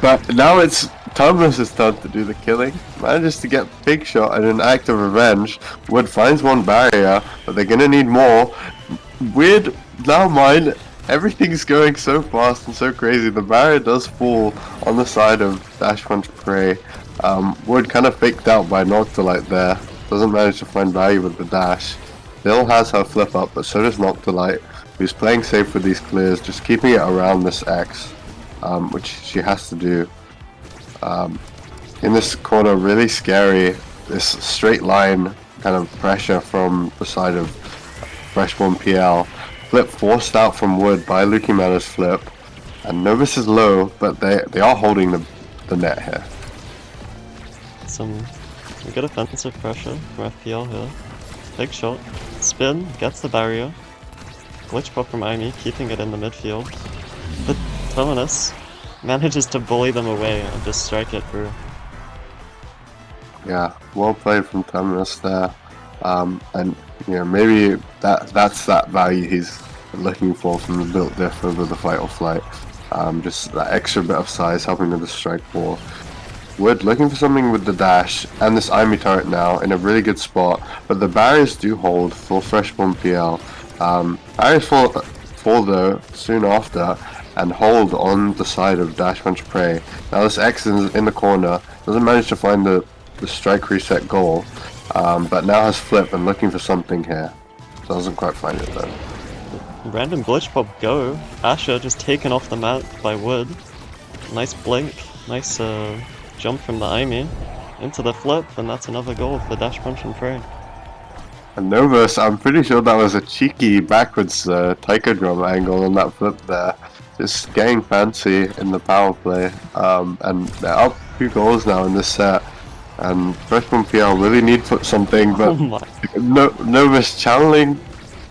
But now it's Terminus' turn to do the killing. Manages to get Big Shot in an act of revenge. Wood finds one barrier, but they're gonna need more. Weird, now mind, everything's going so fast and so crazy. The barrier does fall on the side of Dash Punch Prey. Wood kind of faked out by Noctilite there. Doesn't manage to find value with the dash. Bill has her flip up, but so does Noctilite, who's playing safe with these clears, just keeping it around this X, which she has to do. In this corner, really scary, this straight line kind of pressure from the side of Freshborn PL. Flip forced out from Wood by Lucky Mana's flip, and Novus is low, but they are holding the net here. Some good offensive pressure from FPL here. Big Shot. Spin, gets the barrier. Glitch pop from Amy, keeping it in the midfield. But Terminus manages to bully them away and just strike it through. Yeah, well played from Terminus there. And you know, maybe that's that value he's looking for from the built diff over the fight or flight. Just that extra bit of size helping with the strike ball. Wood looking for something with the dash and this Amy turret now in a really good spot, but the barriers do hold for Freshborn PL. Barriers fall though soon after and hold on the side of Dash Punch Prey. Now this X is in the corner, doesn't manage to find the strike reset goal, but now has flip and looking for something here. Doesn't quite find it though. Random glitch pop go. Asher just taken off the mat by Wood. Nice blink, nice jump from the Amy into the flip, and that's another goal for Dash Punch and Prey. And Novus, I'm pretty sure that was a cheeky backwards Taiko drum angle on that flip there. Just getting fancy in the power play. And they're up 2 goals now in this set. And Freshman PL really need for something, but Novus channeling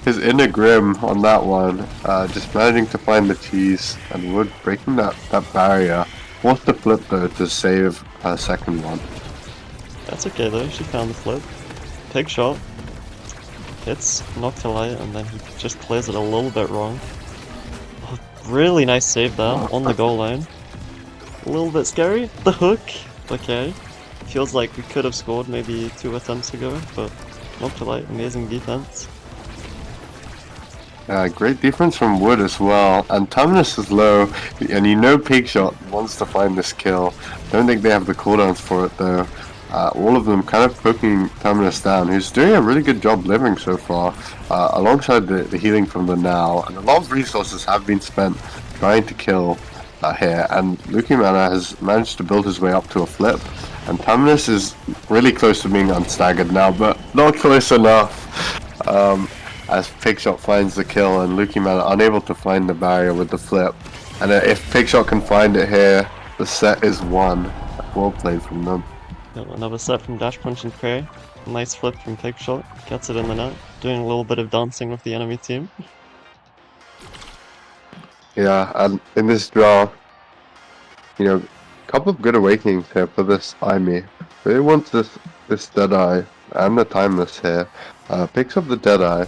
his inner Grim on that one. Just managing to find the cheese, and Wood breaking that barrier. Forced the flip though to save her second one. That's okay though, she found the flip. Pig Shot. Hits Noctilite and then he just clears it a little bit wrong. Oh, really nice save there on the goal line. A little bit scary. The hook. Okay. Feels like we could have scored maybe 2 attempts ago, but Noctilite, amazing defense. Great defense from Wood as well, and Terminus is low, and you know Pig Shot wants to find this kill. Don't think they have the cooldowns for it though. All of them kind of poking Terminus down, who's doing a really good job living so far, alongside the healing from the now, and a lot of resources have been spent trying to kill here, and Lucky Mana has managed to build his way up to a flip, and Terminus is really close to being unstaggered now, but not close enough. As Pig Shot finds the kill and Lucky Mana unable to find the barrier with the flip. And if Pig Shot can find it here, the set is won. Well played from them. Yep, another set from Dash Punch and Prey. Nice flip from Pig Shot, gets it in the net, doing a little bit of dancing with the enemy team. Yeah, and in this draw, you know, a couple of good awakenings here for this Amy. Really wants this Deadeye and the Timeless here. Picks up the Deadeye.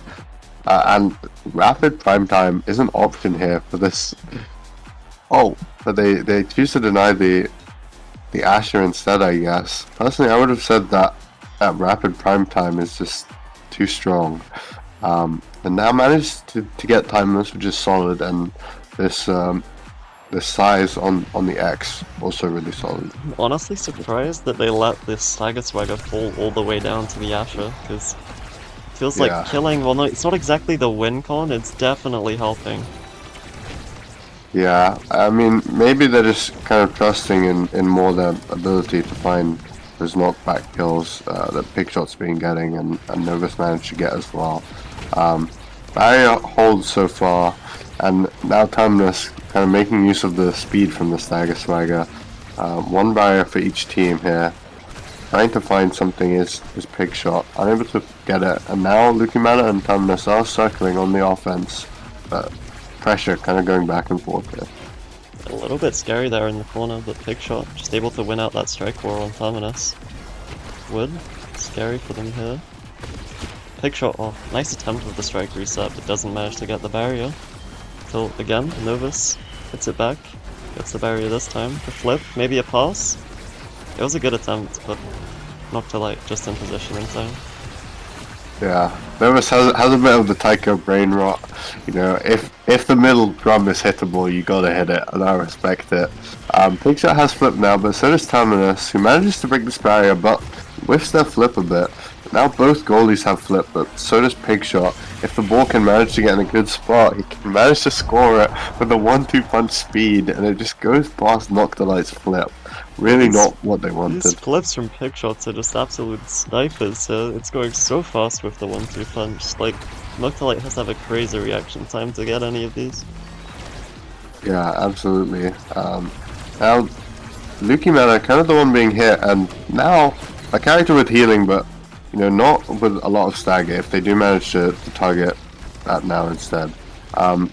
And rapid prime time is an option here for this. Oh, but they choose to deny the the Asher instead, I guess. Personally, I would have said that rapid prime time is just too strong. And now managed to get timeless, which is solid, and this this size on the X also really solid. I'm honestly surprised that they let this Stagger Swagger fall all the way down to the Asher, because it feels like Yeah. killing, well no, it's not exactly the win con, it's definitely helping. Yeah, I mean, maybe they're just kind of trusting in more their ability to find those knockback kills that Pigshot's been getting and Novus managed to get as well. Barrier holds so far, and now Timeless kind of making use of the speed from the Stagger Swagger. One barrier for each team here. Trying to find something is Pigshot, unable to get it, and now Lucky Mana and Timeless are circling on the offense, but pressure kind of going back and forth here. A little bit scary there in the corner, but Pigshot just able to win out that strike war on Terminus. Wood, scary for them here. Pigshot, oh, nice attempt with the strike reset, but doesn't manage to get the barrier. Till, again, Novus hits it back, gets the barrier this time. The flip, maybe a pass? It was a good attempt, but Noctilite just in position in time. Yeah, Novus has a bit of the Tycho brain rot. You know, if the middle drum is hittable, you gotta hit it, and I respect it. Pigshot has flip now, but so does Terminus, who manages to break this barrier, but whiffs their flip a bit. Now both goalies have flip, but so does Pigshot. If the ball can manage to get in a good spot, he can manage to score it with a 1-2 punch speed, and it just goes past Noctilite's flip. Really not what they wanted. These flips from Pigshots are just absolute snipers, it's going so fast with the 1-2 punch. Like, Noctilite has to have a crazy reaction time to get any of these. Yeah, absolutely. Now, Lucky Mana, kind of the one being hit, and now a character with healing, but you know, not with a lot of stagger. If they do manage to target that now instead.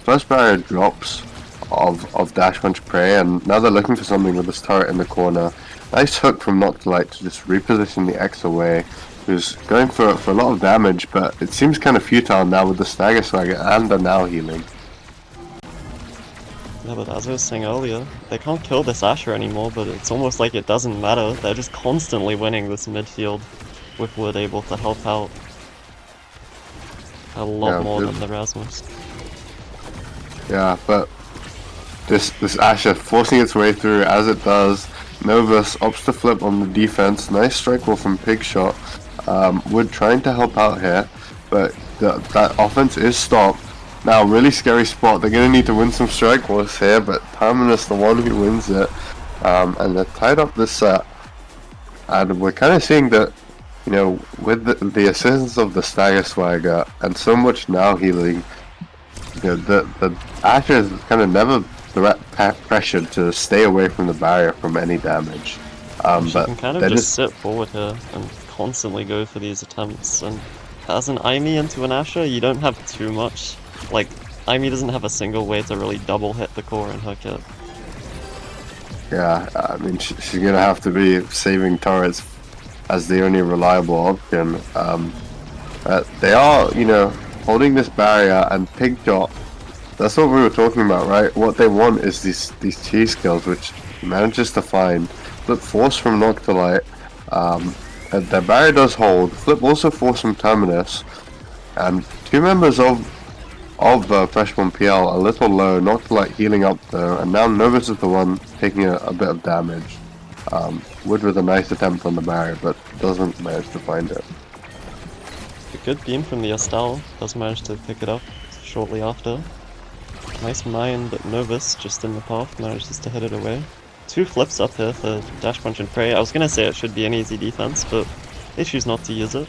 First barrier drops of Dash Punch Prey, and now they're looking for something with this turret in the corner. Nice hook from Noctilite to just reposition the X away. Who's going for a lot of damage, but it seems kind of futile now with the Stagger Swagger and the now healing. Yeah, but as I was saying earlier, they can't kill this Asher anymore, but it's almost like it doesn't matter. They're just constantly winning this midfield, with Wood able to help out a lot more than the Rasmus. Yeah, but this Asher forcing its way through as it does. Novus opts to flip on the defense. Nice strike wall from Pigshot. Wood trying to help out here, but that offense is stopped. Now, really scary spot. They're going to need to win some strike wars here, but Terminus the one who wins it. And they're tied up this set. And we're kind of seeing that, you know, with the assistance of the Stagger Swagger and so much now healing, you know, the Asher is kind of never pressured to stay away from the barrier from any damage. She But can kind of just sit forward here and constantly go for these attempts, and as an Aimee into an Asher, you don't have too much. Like, Aimee doesn't have a single way to really double hit the core in her kit. Yeah, I mean, she's gonna have to be saving turrets as the only reliable option. They are, you know, holding this barrier, and Pigshot, that's what we were talking about, right? What they want is these cheese kills, which he manages to find. Flip force from Noctilite, and their barrier does hold. Flip also force from Terminus, and two members of Freshman PL a little low. Noctilite healing up though, and now Novus is the one taking a bit of damage. Wood with a nice attempt on the barrier, but doesn't manage to find it. A good beam from the Estelle does manage to pick it up shortly after. Nice mine, but Novus, just in the path, manages to hit it away. Two flips up here for Dash Punch and Prey. I was gonna say it should be an easy defense, but they choose not to use it.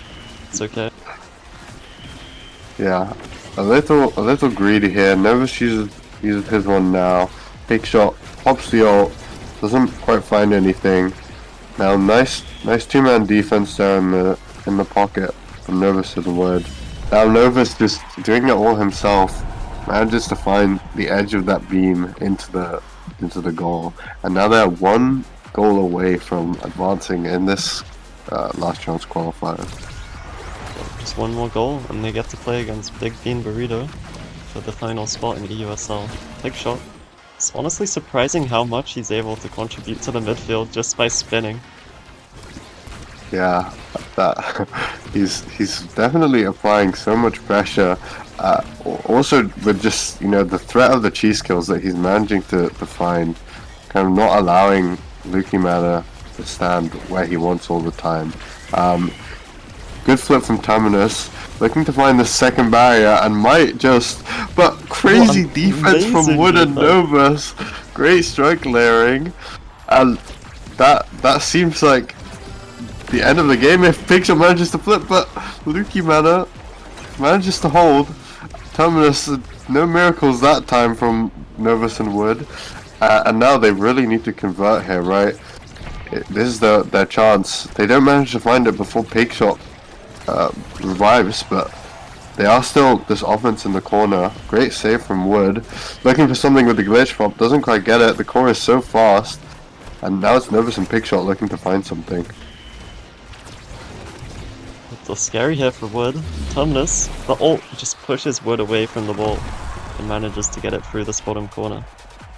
It's okay. Yeah, a little greedy here. Novus uses his one now. Pigshot pops the ult, doesn't quite find anything. Now nice two-man defense there in the pocket from Novus to the Wood. Now Novus just doing it all himself, manages to find the edge of that beam into the goal, and now they're one goal away from advancing in this last chance qualifier. Just one more goal, and they get to play against Big Bean Burrito for the final spot in EUSL. Pigshot It's honestly surprising how much he's able to contribute to the midfield just by spinning. Yeah, that he's definitely applying so much pressure. Also, with just the threat of the cheese kills that he's managing to find, kind of not allowing Luki Mana to stand where he wants all the time. Good flip from Terminus, looking to find the second barrier and might just, but What crazy defense from amazing Wood and defense! Novus. Great strike layering, and that seems like the end of the game if Pixel manages to flip, but Luki Mana manages to hold. Terminus, no miracles that time from Novus and Wood, and now they really need to convert here, right? This is their chance. They don't manage to find it before Pigshot revives, but they are still this offense in the corner. Great save from Wood. Looking for something with the glitch pop, doesn't quite get it. The core is so fast, and now it's Novus and Pigshot looking to find something. It's a scary hit for Wood. Tumnus, the ult just pushes Wood away from the ball and manages to get it through this bottom corner.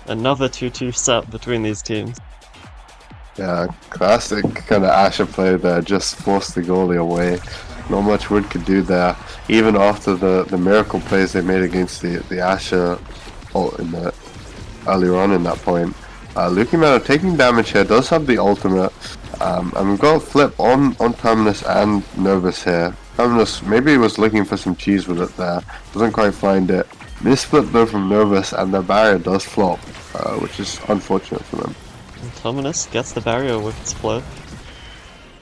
Another 2-2 set between these teams. Yeah, classic kind of Asher play there, just forced the goalie away. Not much Wood could do there, even after the miracle plays they made against the Asher ult in the earlier on in that point. Luki Mana taking damage here, does have the ultimate, and we've got a flip on Terminus and Novus here. Terminus maybe was looking for some cheese with it there, doesn't quite find it. Misflip though from Novus, and the barrier does flop, which is unfortunate for them. And Tumnus gets the barrier with its flip.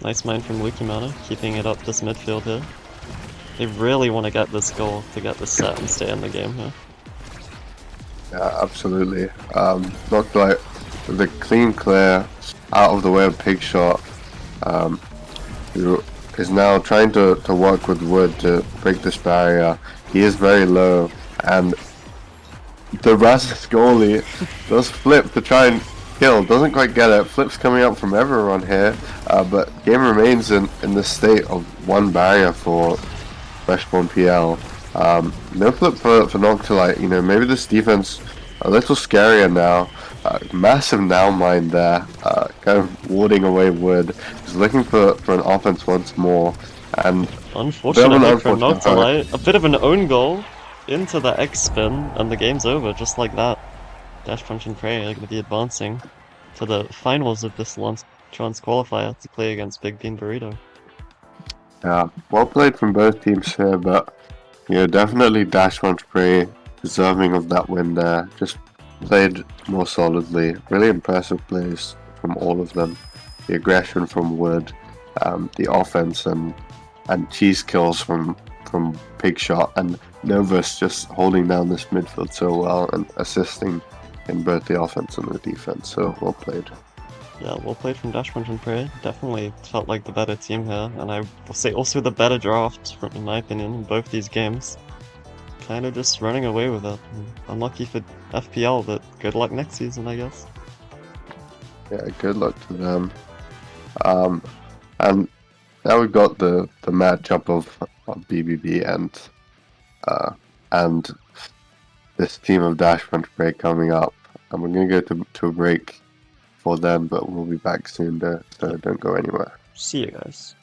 Nice mine from Luki Mana, keeping it up this midfield here. They really want to get this goal to get this set and stay in the game here. Yeah, absolutely. Knocked out with a clean clear out of the way of Pigshot, who is now trying to work with Wood to break this barrier. He is very low, and the Raz's goalie does flip to try and kill. Doesn't quite get it. Flips coming up from everyone here, but game remains in this state of one barrier for Freshborn PL. No flip for Noctilite. Maybe this defense a little scarier now. Massive now mine there, kind of warding away Wood. He's looking for an offense once more, and Unfortunately for Noctilite, a bit of an own goal into the X spin, and the game's over just like that. Dash Punch and Pray are going to be advancing to the finals of this Trans Qualifier to play against Big Bean Burrito. Yeah, well played from both teams here, but definitely Dash Punch Pray deserving of that win there. Just played more solidly. Really impressive plays from all of them. The aggression from Wood, the offense and cheese kills from Pigshot, and Novus just holding down this midfield so well and assisting in both the offense and the defense. So well played. Yeah, well played from Dash Punch and Pray. Definitely felt like the better team here, and I will say also the better draft, in my opinion, in both these games. Kind of just running away with it. Unlucky for FPL, but good luck next season, I guess. Yeah, good luck to them. And now we've got the matchup of BBB and this team of Dash Punch Break coming up, and we're gonna go to a break for them, but we'll be back soon. So don't go anywhere. See you guys.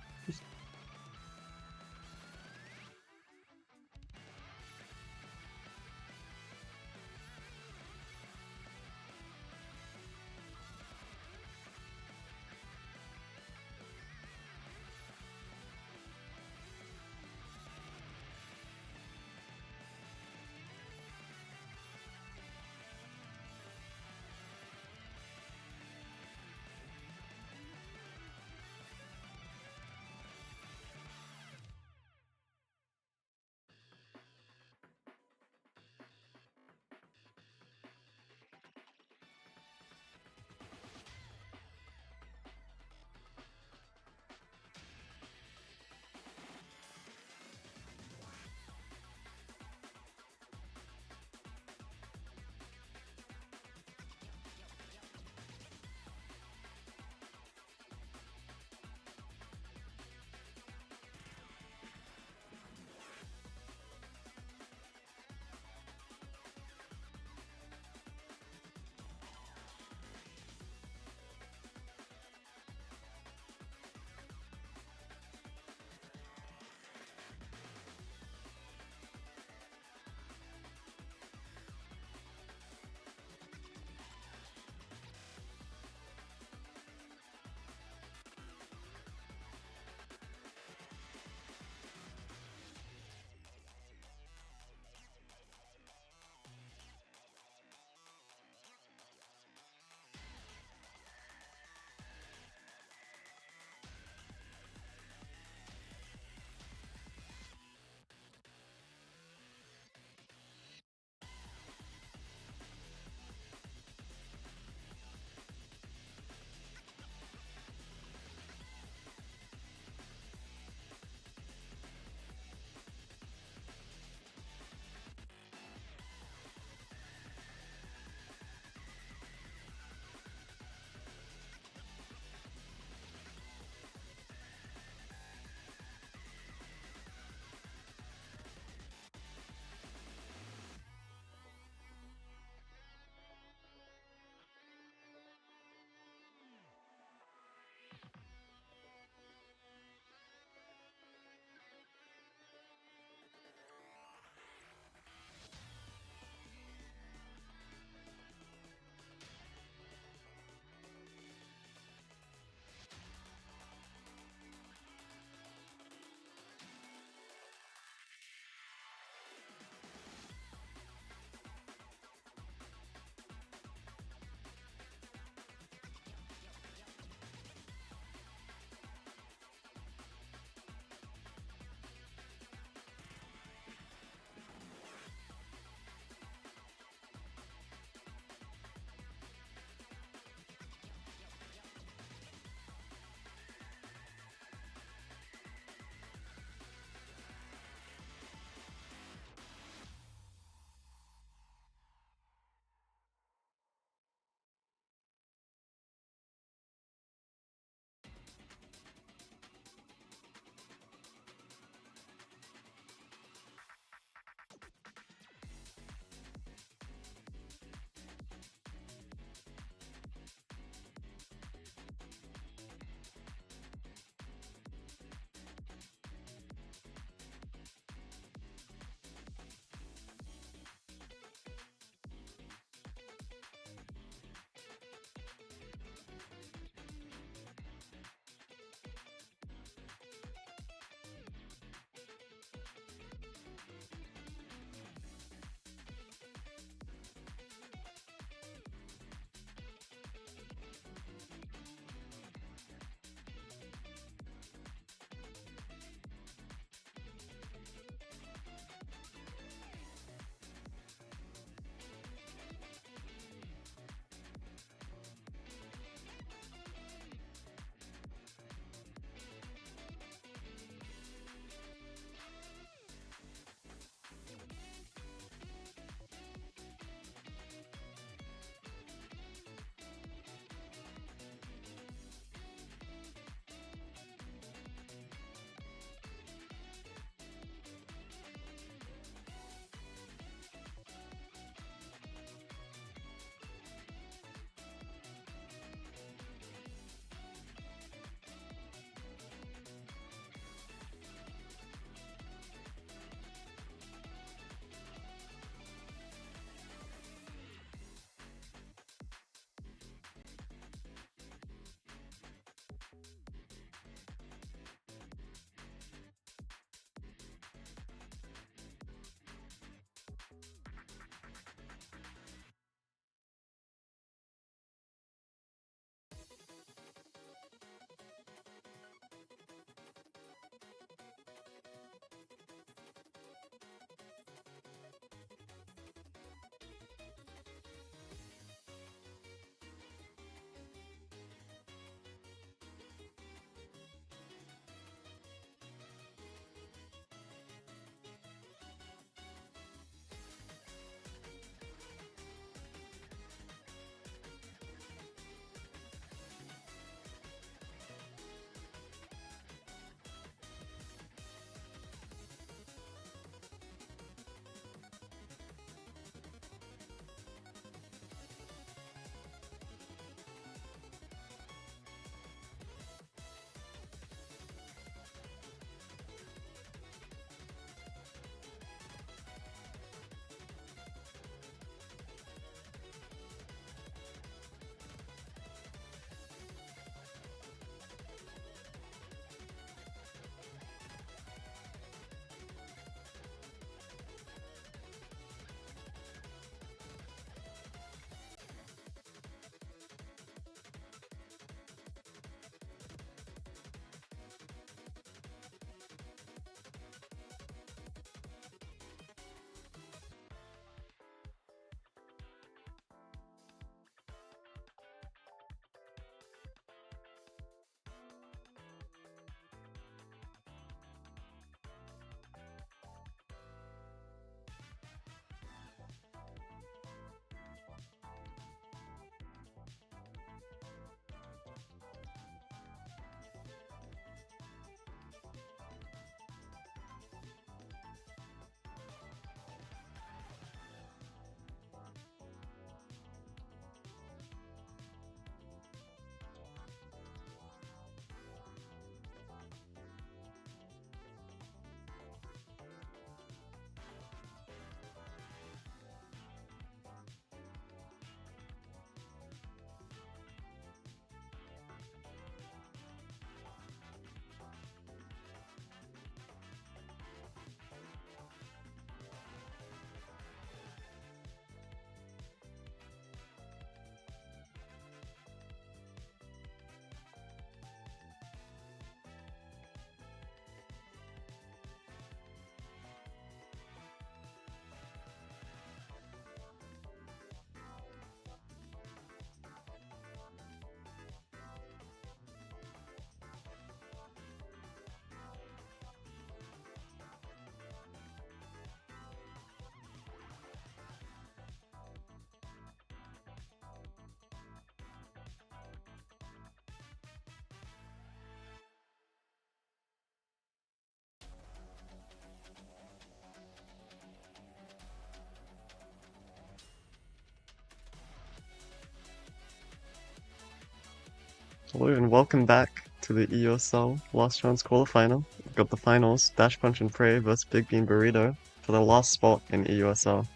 Hello and welcome back to the EUSL Last Chance Qualifier. We've got the finals, Dash Punch and Pray vs Big Bean Burrito for the last spot in EUSL.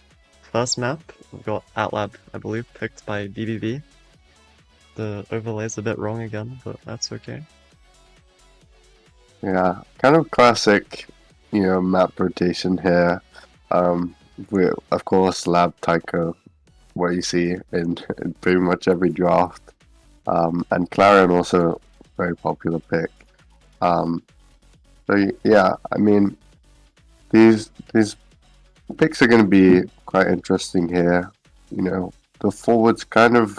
First map, we've got Atlab, I believe, picked by BBB. The overlay's a bit wrong again, but that's okay. Yeah, kind of classic, map rotation here. With of course Lab Tycho, what you see in pretty much every draft. And Clarion also very popular pick. So yeah, I mean these picks are going to be quite interesting here. The forwards kind of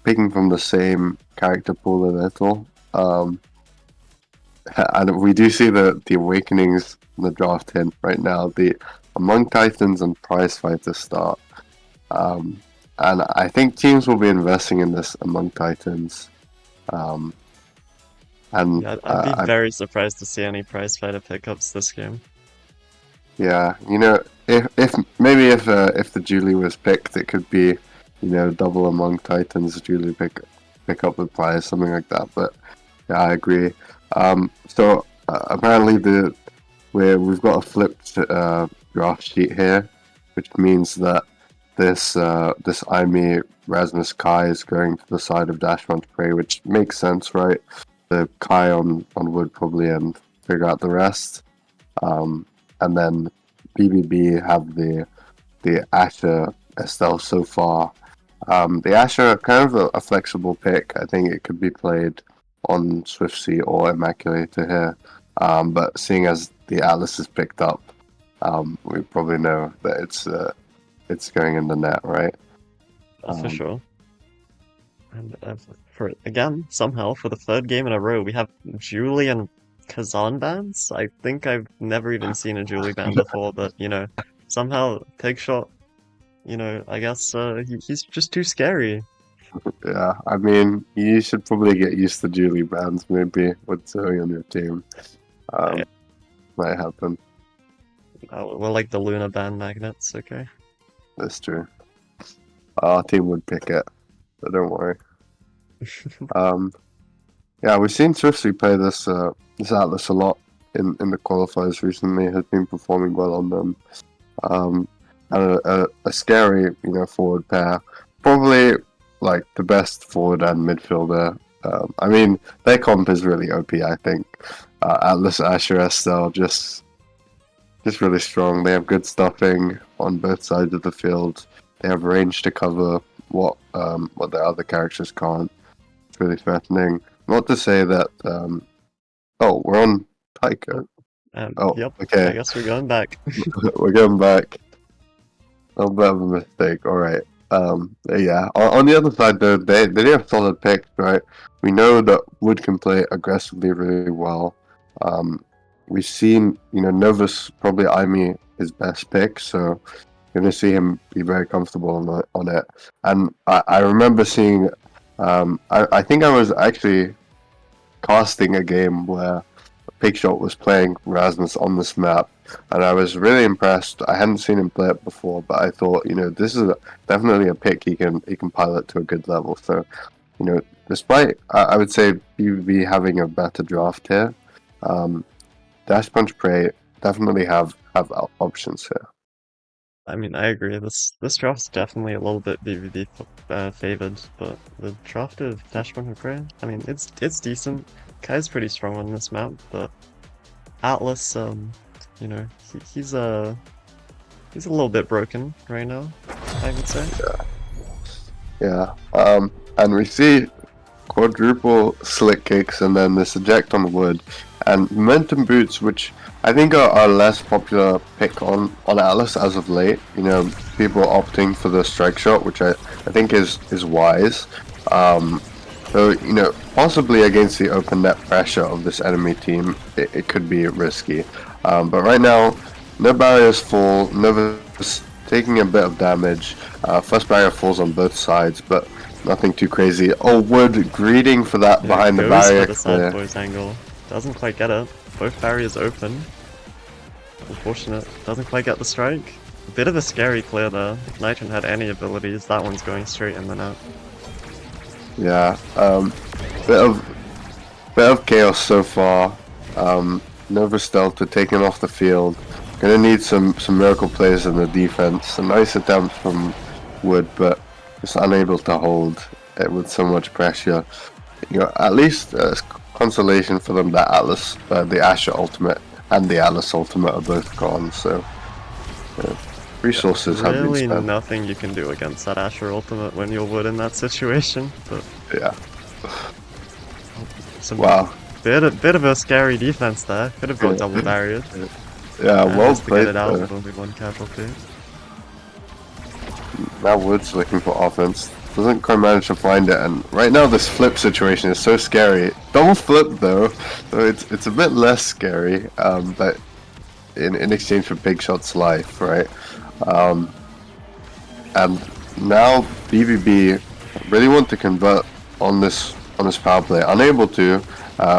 picking from the same character pool a little. And we do see the awakenings in the draft hint right now. The Among Titans and Prize Fighter start. And I think teams will be investing in this Among Titans. Yeah, I'd be very surprised to see any prize fighter pickups this game. Yeah, if maybe if the Julie was picked, it could be, double Among Titans, Julie pick up the prize, something like that. But yeah, I agree. So apparently we've got a flipped draft sheet here, which means that this Aimee Rasmus Kai is going to the side of Dash Punch Prey, which makes sense, right? The Kai on wood probably and figure out the rest. And then BBB have the Asher Estelle so far. The Asher kind of a flexible pick. I think it could be played on Swift Sea or Immaculator here. But seeing as the Atlas is picked up, we probably know that it's going in the net, right? For sure. And again, somehow, for the third game in a row, we have Julie and Kazan bans. I think I've never even seen a Julie ban before, but somehow Pigshot, I guess he's just too scary. Yeah, I mean, you should probably get used to Julie bans, maybe, with Zoe on your team. Yeah. Might happen. We're like the Luna ban magnets, okay? That's true. Our team would pick it, so don't worry. Yeah, we've seen Swifty play this Atlas a lot in the qualifiers recently. Has been performing well on them. And a scary, forward pair. Probably like the best forward and midfielder. I mean, their comp is really OP. I think Atlas, Asher, Estelle, just really strong. They have good stuffing on both sides of the field. They have range to cover what the other characters can't. It's really threatening. Not to say that. Oh, we're on Tycho. Yep. Okay. I guess we're going back. We're going back. A bit of a mistake. All right. Yeah. On the other side, though, they have solid picks, right? We know that Wood can play aggressively really well. We've seen, Novus probably Aimee his best pick, so you're gonna see him be very comfortable on it. And I remember seeing, I think I was actually casting a game where Pigshot was playing Rasmus on this map, and I was really impressed. I hadn't seen him play it before, but I thought, this is definitely a pick he can pilot to a good level. So, despite I would say BBB having a better draft here, Dash Punch Prey definitely have options here. I mean, I agree. This draft's definitely a little bit BBB favored, but the draft of Dash Punch and Pray, I mean, it's decent. Kai's pretty strong on this map, but Atlas, he's a little bit broken right now, I would say. Yeah. And we see quadruple slick kicks and then this eject on wood and momentum boots, which I think are less popular pick on Atlas as of late. People opting for the strike shot, which I think is wise. So, possibly against the open net pressure of this enemy team, it could be risky. But right now, no barriers fall, Novus taking a bit of damage. First barrier falls on both sides, but nothing too crazy. Oh, Wood greeting for that behind the barrier. For the side boys angle. Doesn't quite get it. Both barriers open. Unfortunate. Doesn't quite get the strike. A bit of a scary clear there. Nitron had any abilities. That one's going straight in the net. Yeah. bit of chaos so far. Nova Stealth taken off the field. Gonna need some miracle plays in the defense. A nice attempt from Wood, but just unable to hold it with so much pressure. You know, at least consolation for them that Atlas, the Asher ultimate and the Atlas ultimate are both gone. So resources have been Really spent. nothing you can do against that Asher ultimate when you're Wood in that situation. But Yeah. some Wow. bit of a scary defense there. Could have got Yeah. double barriered. Yeah. Well Just to get played. it out with only one casualty. Now Wood's looking for offense. Doesn't quite manage to find it, and right now this flip situation is so scary. Double flip though, so it's a bit less scary. But in exchange for Big Shot's life, right? And now BBB really want to convert on this power play, unable to.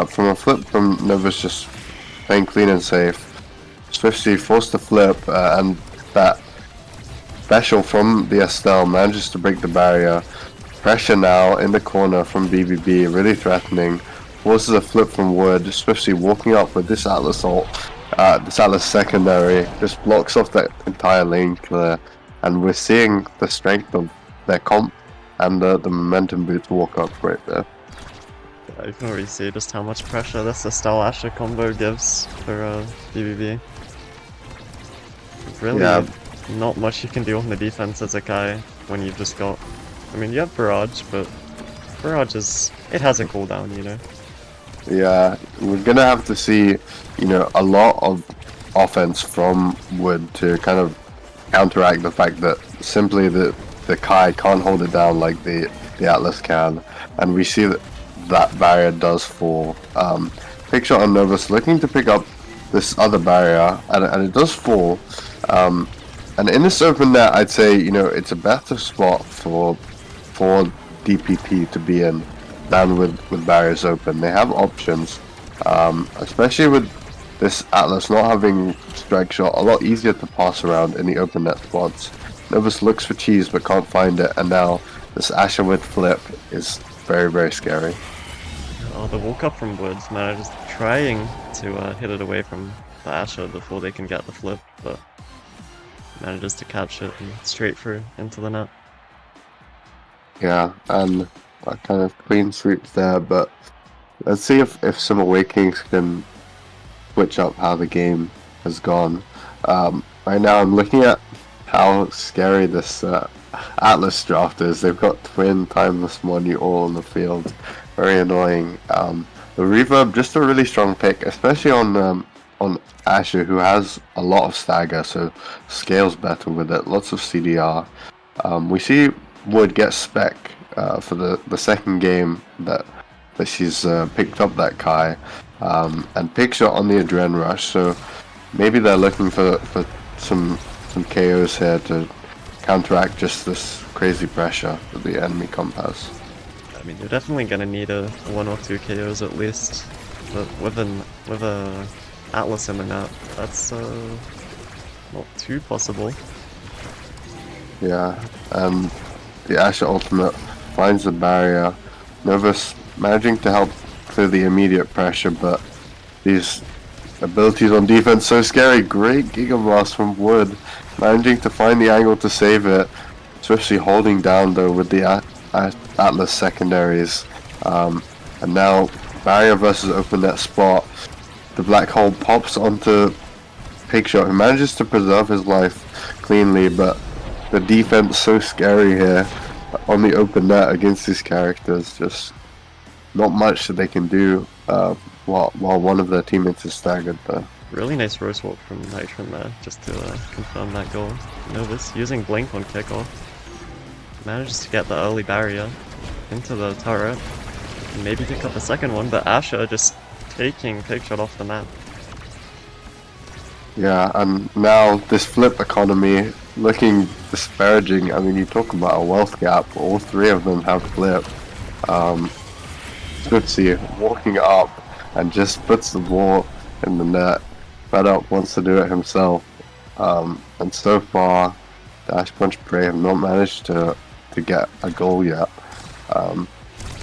From a flip from Novus just playing clean and safe. Swifty forced to flip, and that special from the Estelle manages to break the barrier. Pressure now in the corner from BBB, really threatening. Forces a flip from Wood. Swifty walking up with this Atlas ult. This Atlas secondary just blocks off that entire lane clear. And we're seeing the strength of their comp and the momentum boots walk up right there. You can already see just how much pressure this Estelle Asher combo gives for BBB. Really, not much you can do on the defense as a guy when you've just got. I mean, you have Barrage, but Barrage it has a cooldown, you know. Yeah, we're gonna have to see, you know, a lot of offense from Wood to kind of counteract the fact that simply the Kai can't hold it down like the Atlas can, and we see that barrier does fall. Picture on Novus looking to pick up this other barrier, and it does fall. And in this open net, I'd say, you know, it's a better spot for DPP to be in than with barriers open. They have options, especially with this Atlas not having strike shot, a lot easier to pass around in the open net spots. Novus looks for cheese but can't find it, and now this Asher with flip is very, very scary. Oh, the walk up from Woods, man, just trying to hit it away from the Asher before they can get the flip, but manages to catch it and straight through into the net. Yeah, and that kind of clean sweeps there, but let's see if some Awakenings can switch up how the game has gone. Right now I'm looking at how scary this Atlas draft is. They've got twin timeless Monu all on the field. Very annoying. The Reverb, just a really strong pick, especially on Asher, who has a lot of stagger, so scales better with it. Lots of CDR. We see Wood get spec for the second game that she's picked up that Kai, and picture on the Adren Rush. So maybe they're looking for some KOs here to counteract just this crazy pressure that the enemy comp has. I mean, you're definitely gonna need a 1 or 2 KOs at least, but with a Atlas in the net, that's not too possible. Yeah, the Asher ultimate finds the barrier. Novus managing to help clear the immediate pressure, but these abilities on defense so scary. Great Giga Blast from Wood, managing to find the angle to save it. Swifty holding down though with the Atlas secondaries, and now barrier versus open net spot. The black hole pops onto Pigshot, who manages to preserve his life cleanly, but the defense so scary here on the open net against these characters. Just not much that they can do while one of their teammates is staggered there. Really nice roast walk from Nitron there, just to confirm that goal. Novus using Blink on kickoff. Manages to get the early barrier into the turret. And maybe pick up a second one, but Asher just taking Pigshot off the map. Yeah, and now this flip economy looking disparaging. I mean, you talk about a wealth gap. All three of them have flip. Swifty walking up and just puts the ball in the net. Fed up wants to do it himself. And so far, Dash Punch Prey have not managed to get a goal yet.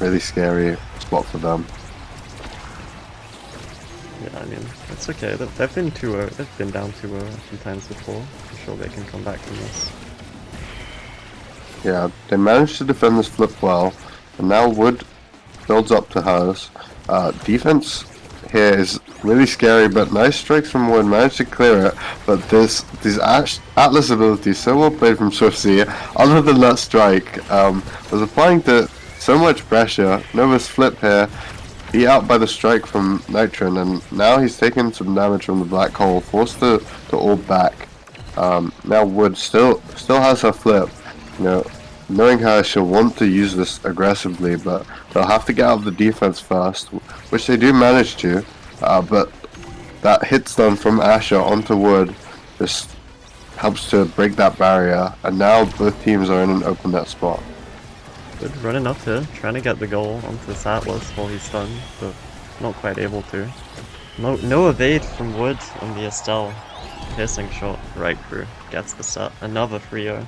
Really scary spot for them. Yeah, I mean, it's okay. They've been 2-0. They've been down 2-0 a few times before. I'm sure they can come back from this. Yeah, they managed to defend this flip well, and now Wood builds up to hers. Defense here is really scary, but nice strikes from Wood, managed to clear it, but these Atlas abilities, so well played from Swiftsy, other than that strike, was applying to so much pressure. Nova's flip here, beat out by the strike from Nitron, and now he's taking some damage from the black hole, forced to ult back. Now Wood still has her flip. You know, knowing her, she'll want to use this aggressively, but they'll have to get out of the defense first, which they do manage to. But that hit stun from Asher onto Wood just helps to break that barrier, and now both teams are in an open net spot. Wood running up here, trying to get the goal onto this Atlas while he's stunned, but not quite able to. No evade from Wood on the Estelle. Piercing shot right through, gets the set. Another 3-0.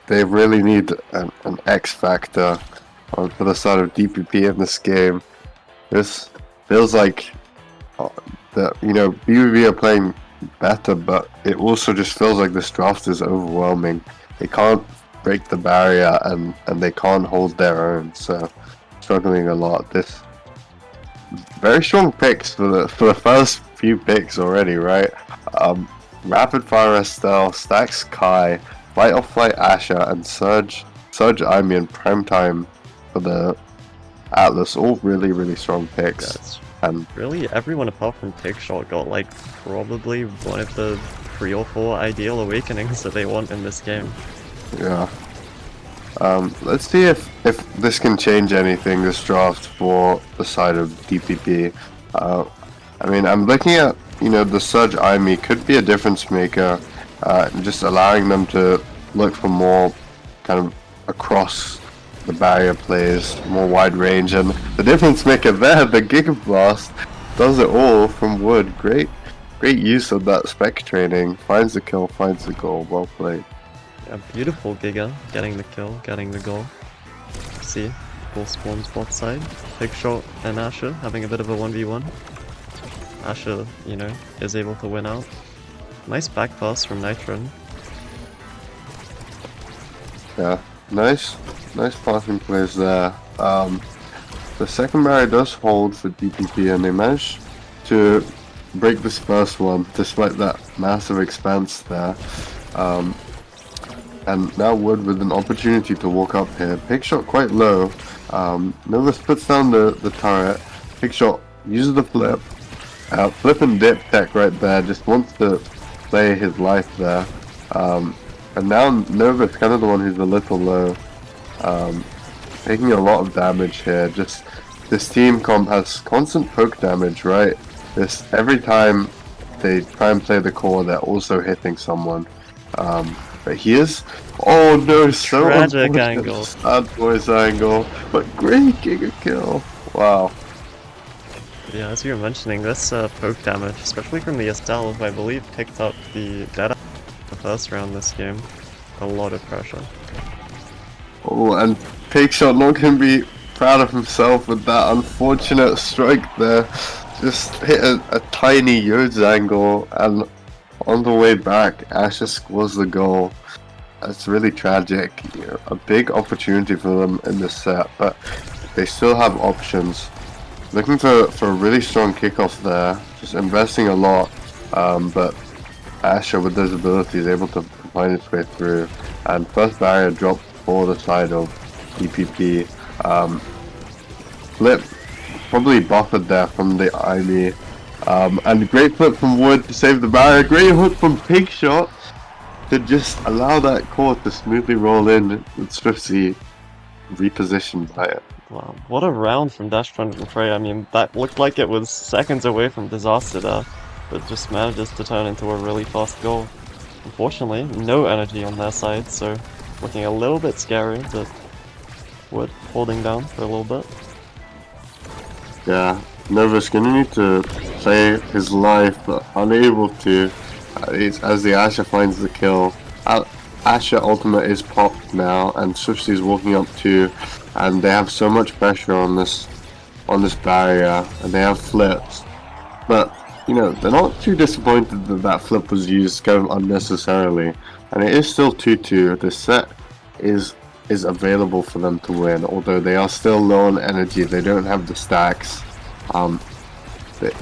They really need an X factor for the side of DPP in this game. This feels like BBB are playing better, but it also just feels like this draft is overwhelming. They can't break the barrier and they can't hold their own, so struggling a lot. This very strong picks for the first few picks already, right? Rapid Fire Estelle, Stacks Kai, Flight of Flight Asher, and Surge Imi in prime time for the Atlas. All really strong picks. Yes. And really, everyone apart from Pigshot got like probably one of the 3 or 4 ideal awakenings that they want in this game. yeah. Let's see if this can change anything, this draft, for the side of DPP. I mean, I'm looking at, the Surge Imi could be a difference maker, just allowing them to look for more kind of across the barrier plays, more wide range, and the difference maker there, the Giga Blast, does it all from Wood. Great use of that spec training. Finds the kill, finds the goal. Well played. A beautiful Giga, getting the kill, getting the goal. See, full spawns bot side. Pigshot and Asher having a bit of a 1v1. Asher, is able to win out. Nice back pass from Nitron. Yeah, nice passing plays there. The second barrier does hold for DPP, and they managed to break this first one despite that massive expanse there. And now Wood with an opportunity to walk up here. Pigshot quite low. Novus puts down the turret. Pigshot uses the flip. Flip and dip tech right there. Just wants to play his life there. And now Novus kind of the one who's a little low. Taking a lot of damage here. Just this team comp has constant poke damage, right? Every time they try and play the core, they're also hitting someone. But here's so tragic angle. Sad boys angle, but great Giga kill. Wow. Yeah, as you were mentioning, this poke damage, especially from the Estelle, who I believe picked up the Dead the first round this game. A lot of pressure. Oh, and Pigshot not gonna be proud of himself with that unfortunate strike there. Just hit a tiny Yodes angle, and on the way back, Asher scores the goal. That's really tragic. A big opportunity for them in this set, but they still have options. Looking for a really strong kickoff there, just investing a lot, but Asher with those abilities able to find its way through. And first barrier dropped for the side of DPP. Flip probably buffered there from the Imi. And great flip from Wood to save the barrier. Great hook from Pigshot to just allow that core to smoothly roll in with Swiftsy repositioned by it. Wow, what a round from Dashfront and Frey. I mean, that looked like it was seconds away from disaster there, but just manages to turn into a really fast goal. Unfortunately, no energy on their side, so looking a little bit scary, but Wood holding down for a little bit. Yeah, Novus gonna need to play his life, but unable to, as the Asher finds the kill. Asher ultimate is popped now, and Swifty's walking up too, and they have so much pressure on this barrier, and they have flips. But you know, they're not too disappointed that that flip was used kind of unnecessarily, and it is still 2-2. The set is available for them to win, although they are still low on energy. They don't have the stacks.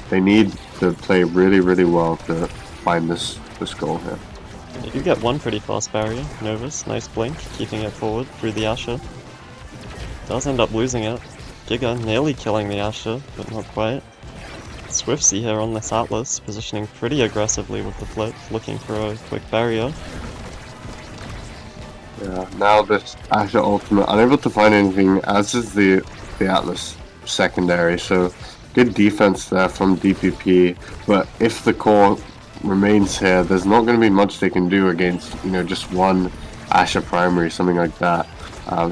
They need to play really well to find this goal here. You do get one pretty fast barrier. Novus, nice blink, keeping it forward through the Asher. Does end up losing it. Giga nearly killing the Asher, but not quite. Swiftsy here on this Atlas, positioning pretty aggressively with the flip, looking for a quick barrier. Yeah, now this Asher ultimate, unable to find anything, as is the Atlas secondary, so good defense there from DPP, but if the core remains here, there's not going to be much they can do against, you know, just one Asher primary, something like that.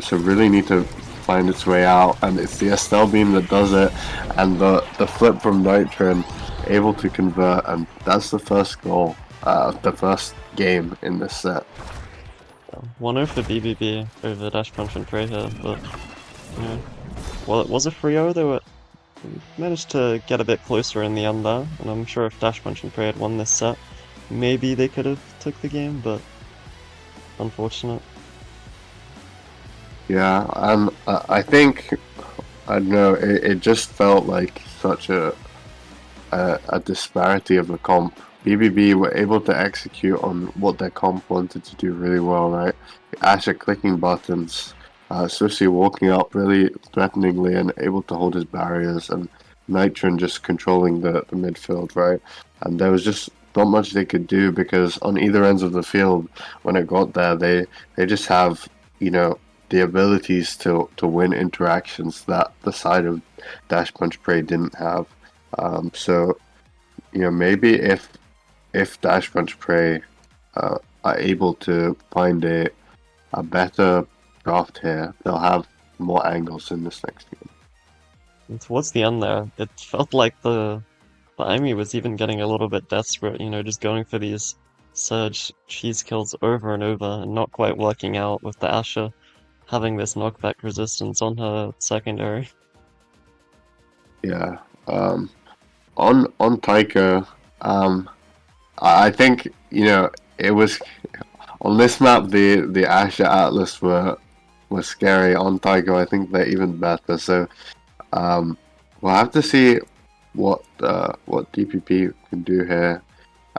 So really need to find its way out, and it's the Estelle beam that does it, and the flip from Nitron able to convert, and that's the first goal, the first game in this set. 1-0 for BBB over Dash Punch and Prey here, but, you know, well, it was a 3-0, they were managed to get a bit closer in the end there, and I'm sure if Dash Punch and Prey had won this set, maybe they could have took the game, but unfortunate. Yeah, and I think, I don't know, it just felt like such a disparity of the comp. BBB were able to execute on what their comp wanted to do really well, right? Asher clicking buttons, Sushi walking up really threateningly and able to hold his barriers, and Nitron just controlling the midfield, right? And there was just not much they could do because on either ends of the field, when it got there, they just have, you know, the abilities to win interactions that the side of Dash Punch Prey didn't have. So, you know, maybe if Dash Punch Prey are able to find a better draft here, they'll have more angles in this next game. And towards the end there, it felt like the Amy was even getting a little bit desperate, you know, just going for these surge cheese kills over and over and not quite working out with the Asher having this knockback resistance on her secondary. Yeah. On Taika, I think, you know, it was on this map the Asher Atlas were scary. On Taika, I think they're even better. So we'll have to see what DPP can do here.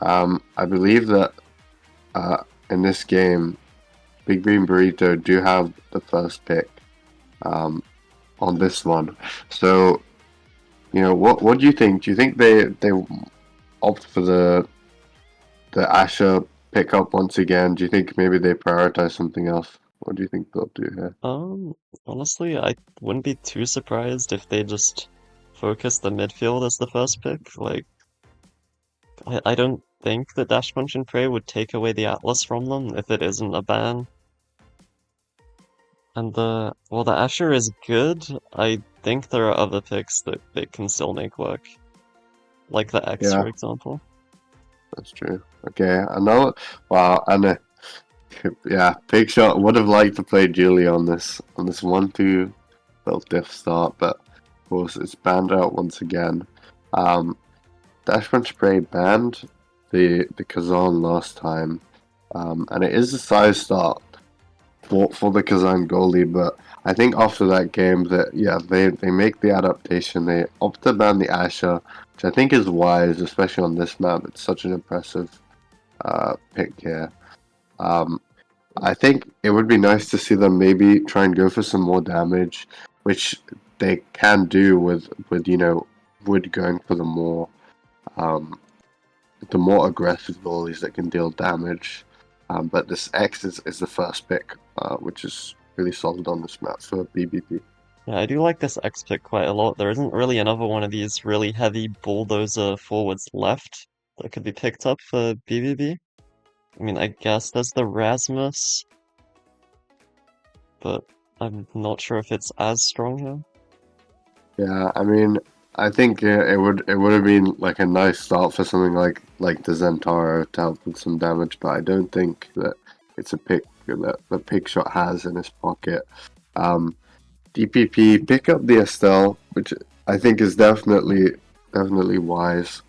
I believe that in this game, Big Green Burrito do have the first pick on this one. So, you know, what do you think? Do you think they opt for the Asher pickup once again? Do you think maybe they prioritize something else? What do you think they'll do here? Honestly, I wouldn't be too surprised if they just focus the midfield as the first pick. Like, I don't think that Dash Punch and Prey would take away the Atlas from them if it isn't a ban. And the Asher is good. I think there are other picks that they can still make work. Like the X, Yeah, for example. that's true. Okay, another. Wow, and yeah, Big Shot would have liked to play Julie on this 1-2 little diff start, but of course it's banned out once again. Dash Punch Spray banned the Kazan last time, and it is a size start for the Kazan goalie, but I think after that game that yeah they make the adaptation. They opt to ban the Asher, which I think is wise, especially on this map. It's such an impressive pick here. I think it would be nice to see them maybe try and go for some more damage, which they can do with you know Wood going for um, the more aggressive goalies that can deal damage. But this X is the first pick, which is really solid on this map for BBP. Yeah, I do like this X pick quite a lot. There isn't really another one of these really heavy bulldozer forwards left that could be picked up for BBB. I mean, I guess there's the Rasmus, but I'm not sure if it's as strong here. Yeah, I mean, I think it would have been like a nice start for something like the Zentaro to help with some damage, but I don't think that it's a pick that Pigshot has in his pocket. DPP pick up the Estelle, which I think is definitely wise.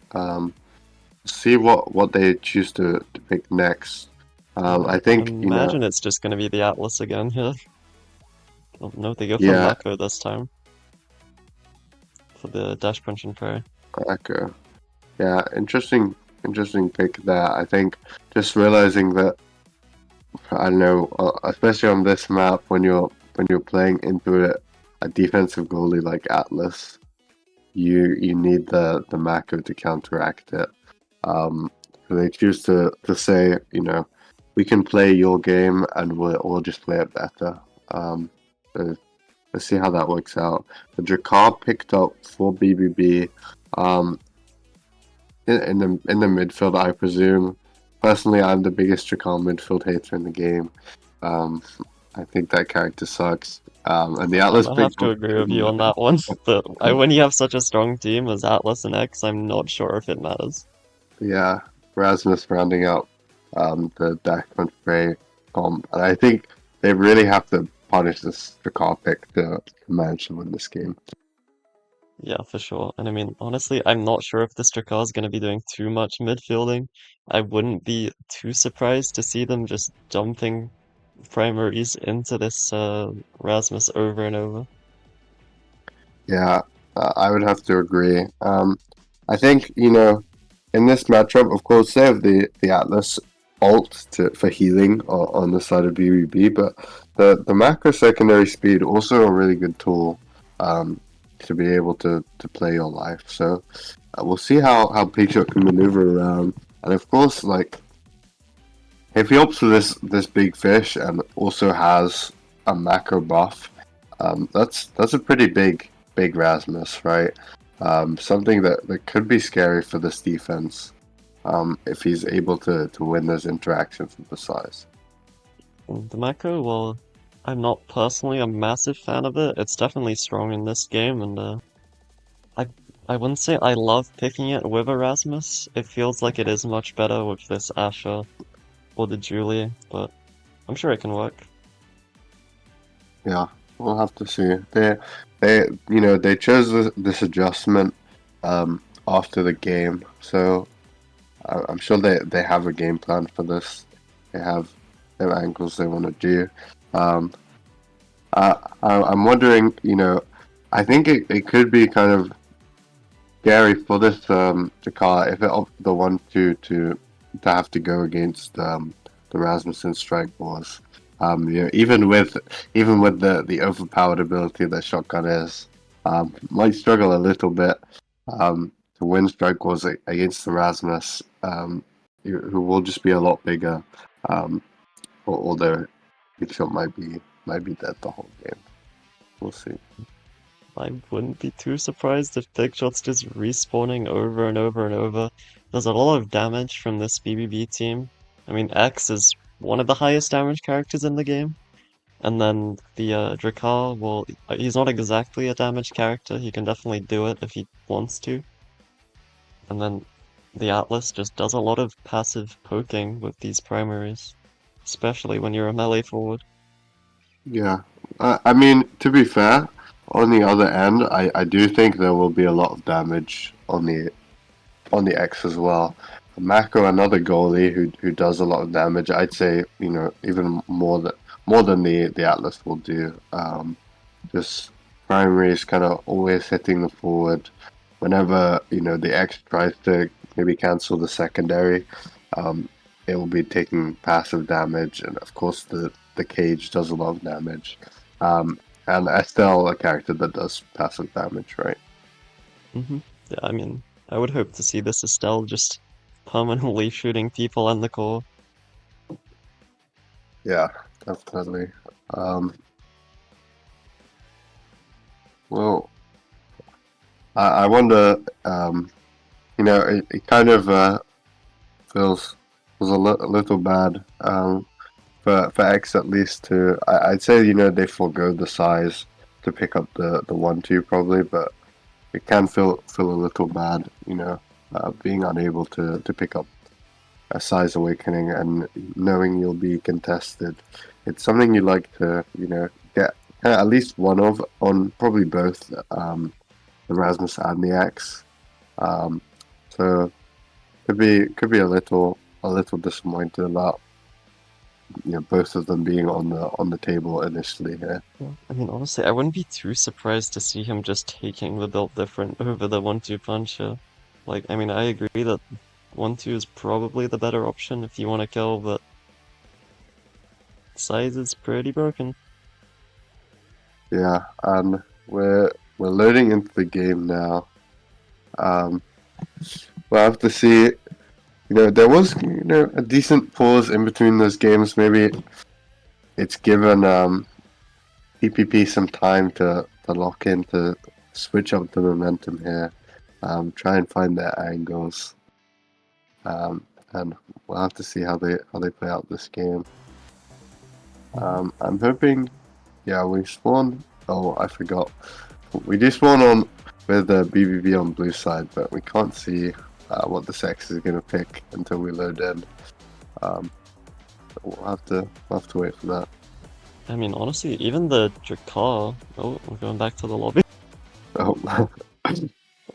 See what they choose to pick next. Yeah, I I think imagine it's just going to be the Atlas again here. Oh, no, they go for yeah, Mako this time for the dash punch and parry. okay, yeah, interesting pick there. I think just realizing that I don't know, especially on this map when you're playing into a defensive goalie like Atlas, you need the Mako to counteract it. So they choose to say, we can play your game and we'll just play it better. So let's see how that works out. The Drakkar picked up for BBB um, in the midfield, I presume. Personally, I'm the biggest Drakkar midfield hater in the game. Um, I think that character sucks. And the I Atlas might have picked to up. agree with you on that one. But when you have such a strong team as Atlas and X, I'm not sure if it matters. Yeah, Rasmus rounding out the Dash Punch Prey comp. And I think they really have to punish this Drakkar pick to manage to win this game. Yeah, for sure. And I mean, honestly, I'm not sure if this Drakkar is going to be doing too much midfielding. I wouldn't be too surprised to see them just dumping primaries into this Rasmus over and over. Yeah, I would have to agree. I think, in this matchup, of course, they have the Atlas ult for healing on the side of BBB, but the macro secondary speed also a really good tool to be able to play your life. So we'll see how Pigshot can maneuver around. And of course, like, if he opts for this big fish and also has a macro buff, that's a pretty big Rasmus, right? Something that could be scary for this defense if he's able to win those interactions with the size. The Mako, well, I'm not personally a massive fan of it. It's definitely strong in this game, and I I wouldn't say I love picking it with Erasmus. It feels like it is much better with this Asher or the Julie, but I'm sure it can work. Yeah, we'll have to see. They chose this adjustment after the game, so I'm sure they have a game plan for this. They have their angles they want to do. Um, I'm wondering, I think it could be kind of scary for this Jakar if it opted the one to have to go against the Rasmussen strike wars. Even with the overpowered ability that shotgun is, might struggle a little bit to win strike wars against the Rasmus, who will just be a lot bigger. Um, although Big Shot might be dead the whole game. We'll see. I wouldn't be too surprised if Big Shot's just respawning over and over and over. There's a lot of damage from this BBB team. I mean, X is one of the highest damage characters in the game. And then the Drakkar, well, he's not exactly a damage character. He can definitely do it if he wants to. And then the Atlas just does a lot of passive poking with these primaries, especially when you're a melee forward. Yeah, I mean, to be fair, on the other end, I do think there will be a lot of damage on the X as well. Mako, another goalie who does a lot of damage. I'd say even more than the Atlas will do. Just primary is kind of always hitting the forward. Whenever the X tries to maybe cancel the secondary, um, it will be taking passive damage, and of course the cage does a lot of damage. And Estelle, a character that does passive damage, right? hmm Yeah, I mean, I would hope to see this Estelle just permanently shooting people in the core. Yeah, definitely. Um, well, I wonder. It kind of feels was a little bad for X at least to. I'd say they forego the size to pick up the 1-2 probably, but it can feel a little bad, being unable to pick up a size awakening and knowing you'll be contested. It's something you like to, get at least one of on probably both the Rasmus and the X. Um, so could be a little disappointed about both of them being on the table initially here. Yeah, I mean, honestly, I wouldn't be too surprised to see him just taking the build different over the 1-2 punch here. Like, I mean, I agree that 1-2 is probably the better option if you want to kill, but size is pretty broken. Yeah, and we're loading into the game now. Um, we'll have to see. There was a decent pause in between those games. Maybe it's given PPP some time to lock in, to switch up the momentum here, try and find their angles, and we'll have to see how they play out this game. I'm hoping, yeah, we spawn. Oh, I forgot. We do spawn on with the BBB on blue side, but we can't see what the sex is going to pick until we load in. We'll have to wait for that. I mean, honestly, even the Drakar. Oh, we're going back to the lobby. Oh.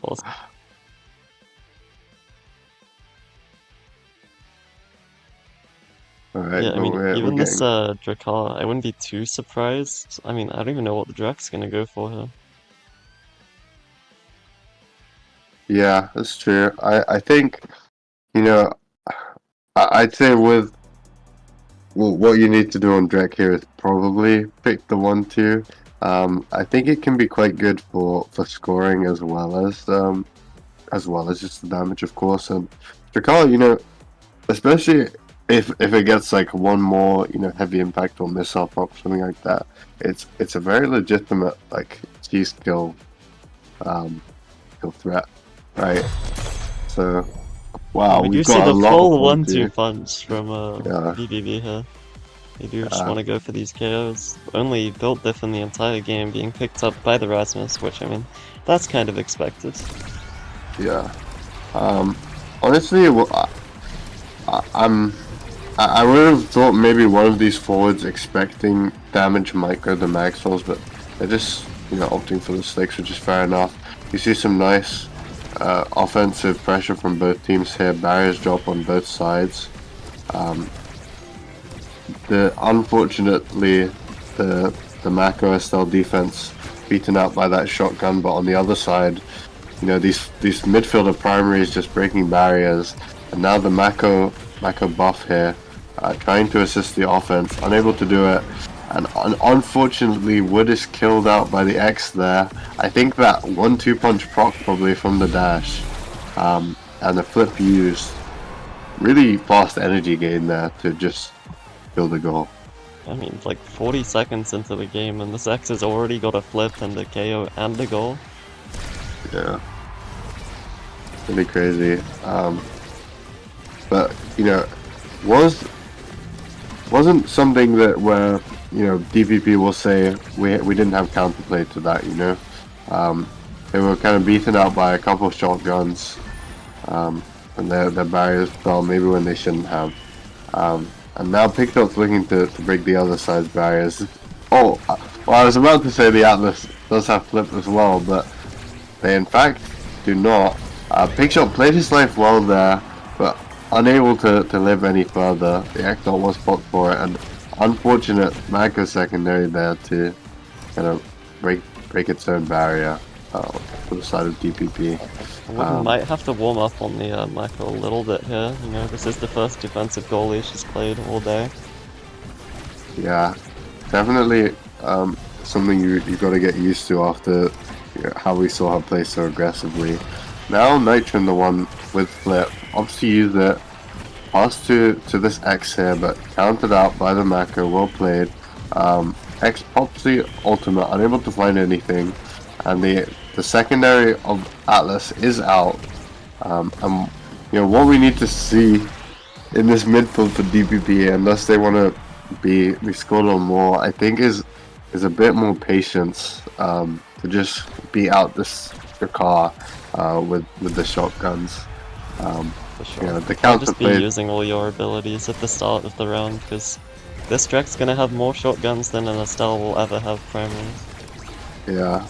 Awesome. Alright, Yeah, I mean, we're even this getting... Drakar, I wouldn't be too surprised. I mean, I don't even know what the Drak's gonna go for here. Yeah, that's true. I think, I'd say with what you need to do on Drek here is probably pick the 1-2. I think it can be quite good for scoring as well as just the damage, of course. And Drakar, especially if it gets like one more, heavy impact or missile prop, something like that, it's a very legitimate like cheese kill threat, right? So wow, We do we've see got a the lot of full 1-2 1-2. punch from Yeah. BBB here. They do just Uh, want to go for these KOs. Only built diff in the entire game being picked up by the Rasmus, which, I mean, that's kind of expected. yeah. Honestly, I would have thought maybe one of these forwards expecting damage might go to Maxwell's, but they're just opting for the sticks, which is fair enough. You see some nice offensive pressure from both teams here. Barriers drop on both sides. Unfortunately, the Mako SL defense beaten out by that shotgun, but on the other side, these midfielder primaries just breaking barriers, and now the Mako buff here, trying to assist the offense, unable to do it, and unfortunately Wood is killed out by the X there. I think that 1-2 punch proc probably from the dash, and the flip used, really fast energy gain there to just kill the goal. I mean, like 40 seconds into the game, and this X has already got a flip and a KO and a goal. Yeah, really crazy. But wasn't something that where DPP will say we didn't have counterplay to that. They were kind of beaten out by a couple of shotguns, and their barriers fell maybe when they shouldn't have. And now Pictop's looking to break the other side's barriers. Oh, well, I was about to say the Atlas does have flip as well, but they in fact do not. Pictop played his life well there, but unable to live any further. The Ekdot was spot for it, and unfortunate Mako secondary there to kind of break its own barrier for the side of DPP. Wooden might have to warm up on the Mako a little bit here. This is the first defensive goalie she's played all day. Yeah, definitely something you got to get used to after how we saw her play so aggressively. Now Nitron the one with flip, obviously used it, passed to this X here, but countered out by the Mako, well played. X pops the ultimate, unable to find anything, and the secondary of Atlas is out. And what we need to see in this midfield for DPP, unless they want to be scored on more, I think is a bit more patience to just beat out the car with the shotguns. for sure. Yeah, the I'll just be counterplay. using all your abilities at the start of the round, because this Drek's gonna have more shotguns than an Estelle will ever have primaries. Yeah,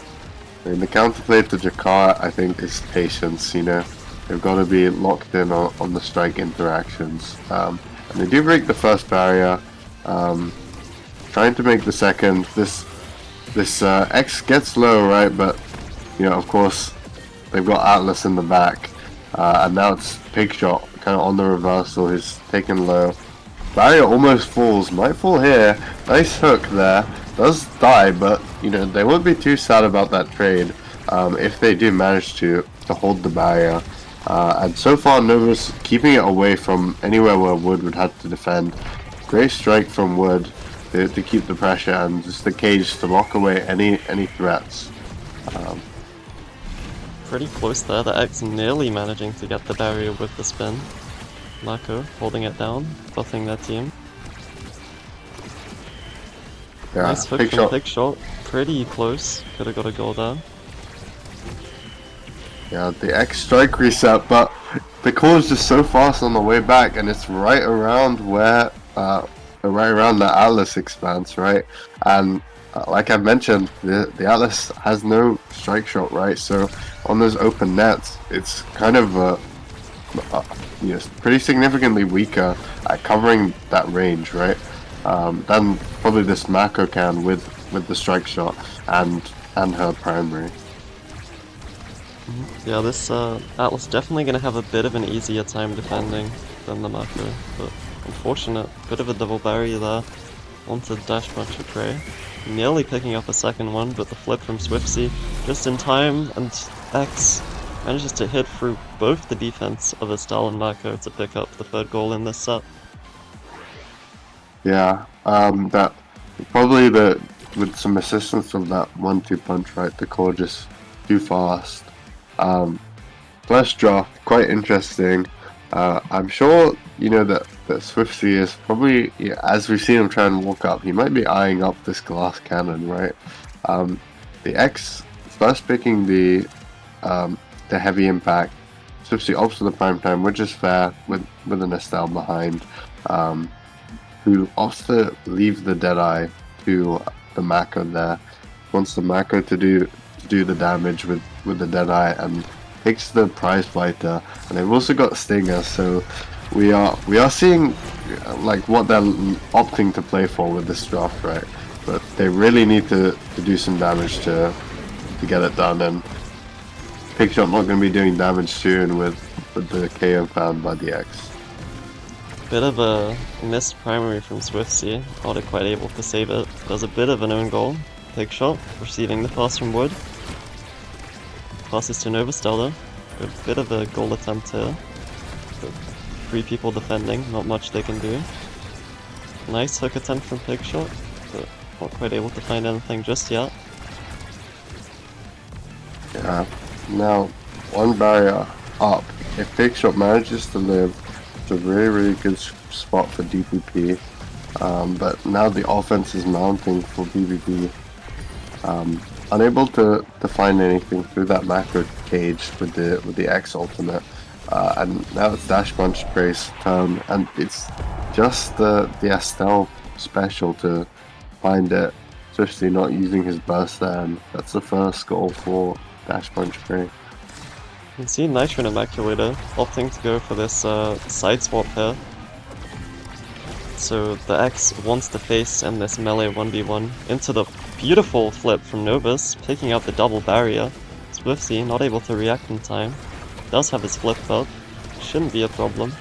I mean, the counterplay to Jakar, I think, is patience. You know, they've got to be locked in on the strike interactions. And they do break the first barrier, trying to make the second. This X gets low, right? But you know, of course, they've got Atlas in the back, and now it's Pig Shot kind of on the reversal. He's taken low. Barrier almost falls. Might fall here. Nice hook there. Does die, but you know they won't be too sad about that trade if they do manage to hold the barrier. And so far, Nova's keeping it away from anywhere where Wood would have to defend. Great strike from Wood to keep the pressure and just the cage to lock away any threats. Pretty close there, the X nearly managing to get the barrier with the spin. Marco holding it down, buffing their team. Yeah, Nice hook Pig from Shot. Pig Shot, pretty close, could've got a goal there. Yeah, the X strike reset, but the core is just so fast on the way back, and it's right around where, right around the Atlas expanse, right? And like I mentioned, the Atlas has no strike shot, right? So on those open nets, it's kind of you know, pretty significantly weaker at covering that range, right? Than probably this Mako can with the strike shot and her primary. Yeah, this Atlas definitely gonna have a bit of an easier time defending than the Mako, but unfortunate, bit of a double barrier there onto Dash Punch of Prey. Nearly picking up a second one, but the flip from Swiftsy just in time, and X manages to hit through both the defense of Estelle and Mako to pick up the third goal in this set. Yeah, that probably with some assistance from that 1-2 punch, right? The core just too fast. First draft, quite interesting. I'm sure you know that Swiftsy is probably, yeah, as we've seen him try and walk up, he might be eyeing up this glass cannon, right? The X first picking the heavy impact. Swiftsy opts for the prime time, which is fair with an Estelle behind. Who opts to leave the Deadeye to the Mako there. Wants the Mako to do the damage with the Deadeye and takes the prize fighter. And they've also got Stinger, so we are seeing like what they're opting to play for with this draft, right? But they really need to do some damage to get it done, and Pigshot not going to be doing damage soon with the KO found by the X. Bit of a missed primary from Swiftsy, not quite able to save it. There's a bit of an own goal. Pig Shot receiving the pass from Wood. Passes to Nova Stellar. A bit of a goal attempt here. But 3 people defending, not much they can do. Nice hook attempt from Pig Shot, but not quite able to find anything just yet. Yeah. Now, one barrier up. If Pig Shot manages to live, it's a really good spot for DPP. But now the offense is mounting for BBB. Unable to find anything through that macro cage with the X ultimate. And now it's Dash Punch Prey's turn, and it's just the Estelle special to find it, especially not using his burst there, and that's the first goal for Dash Punch Prey. You can see Nitro and Immaculator opting to go for this side swap here. So the X wants to face in this melee 1v1 into the beautiful flip from Novus, picking up the double barrier. Swiftsy not able to react in time. Does have his flip up. Shouldn't be a problem.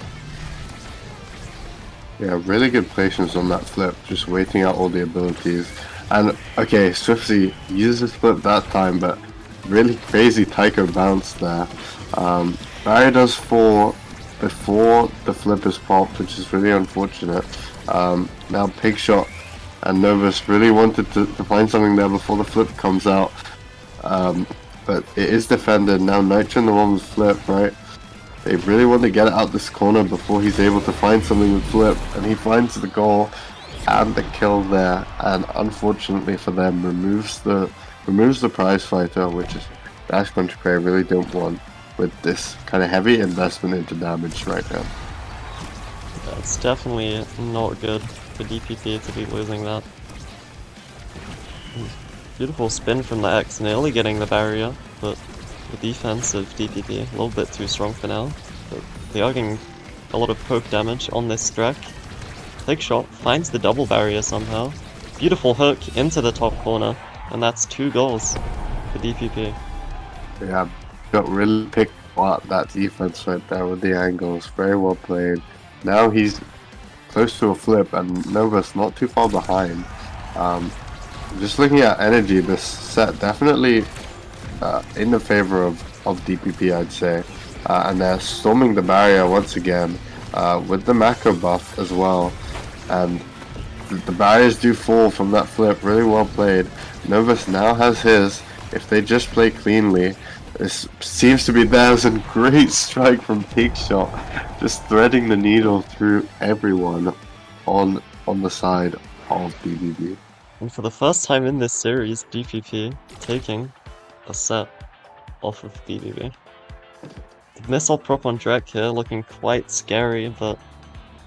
Yeah, really good patience on that flip, just waiting out all the abilities. And okay, Swiftsy uses his flip that time, but really crazy Taiko bounce there. Barrier does fall before the flip is popped, which is really unfortunate. Now Pig Shot and Novus really wanted to find something there before the flip comes out. But it is defended. Now Nitro and the one with flip, right? They really want to get it out this corner before he's able to find something with flip, and he finds the goal and the kill there, and unfortunately for them removes the prize fighter, which is Dash Punch Prey really don't want. with this kind of heavy investment into damage right now. It's definitely not good for DPP to be losing that. Beautiful spin from the X, nearly getting the barrier, but the defense of DPP a little bit too strong for now. But they are getting a lot of poke damage on this Drek. Big shot, finds the double barrier somehow. Beautiful hook into the top corner, and that's 2 goals for DPP. Yeah, got really picked apart that defense right there with the angles. Very well played. Now he's close to a flip, and Nova's not too far behind. Just looking at energy, this set definitely in the favor of DPP, I'd say. And they're storming the barrier once again with the macro buff as well. And the barriers do fall from that flip. Really well played. Novus now has his. If they just play cleanly, this seems to be theirs, and great strike from Pigshot, just threading the needle through everyone on the side of BBB. And for the first time in this series, DPP taking a set off of BBB. The missile prop on Drek here looking quite scary, but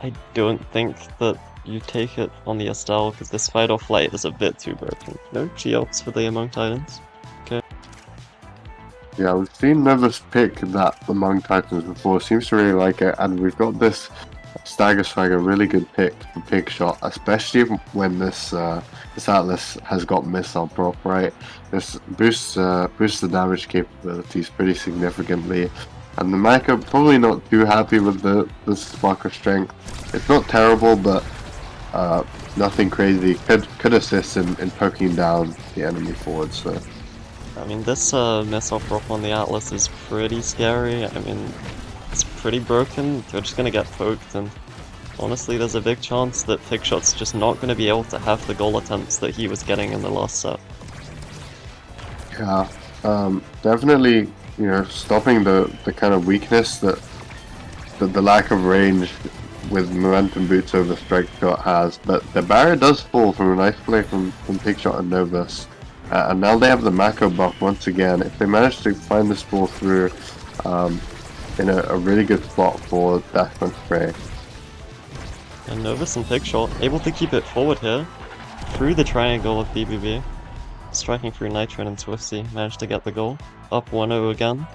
I don't think that you take it on the Estelle because this fight or flight is a bit too broken. No Geops for the Among Titans. Okay. Yeah, we've seen Novus pick that Among Titans before, seems to really like it, and we've got this Stagger Swag, a really good pick for Pigshot, especially when this Atlas has got missile prop, right? This boosts the damage capabilities pretty significantly, and the Mako probably not too happy with the Sparker strength. It's not terrible, but nothing crazy. Could assist in poking down the enemy forward. So I mean, this missile prop on the Atlas is pretty scary. I mean, it's pretty broken. They're just gonna get poked, and honestly, there's a big chance that Pigshot's just not gonna be able to have the goal attempts that he was getting in the last set. yeah, definitely, you know, stopping the kind of weakness that the lack of range with momentum boots over Strike Shot has. But the barrier does fall from a nice play from Pigshot and Novus. And now they have the Mako buff once again. If they manage to find this ball through in a really good spot for Dash Punch Spray. And Novus and Pigshot able to keep it forward here through the triangle of BBB. Striking through Nitron and Swifty managed to get the goal. Up 1-0 again.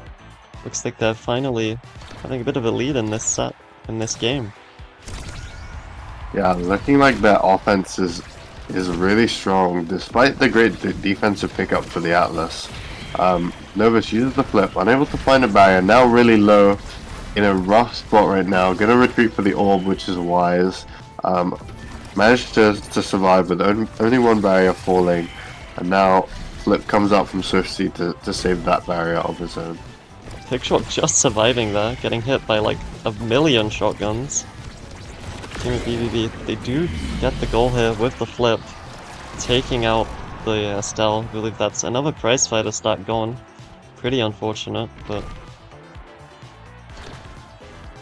Looks like they're finally having a bit of a lead in this set, in this game. Yeah, looking like their offense is really strong, despite the great defensive pickup for the Atlas. Novus uses the flip, unable to find a barrier, now really low, in a rough spot right now, gonna retreat for the orb, which is wise. Managed to survive with only one barrier falling, and now flip comes out from Swifty to save that barrier of his own. Pigshot just surviving there, getting hit by like a million shotguns. Team of BBB, they do get the goal here with the flip, taking out the Estelle. I believe that's another prize fighter stat gone. Pretty unfortunate, but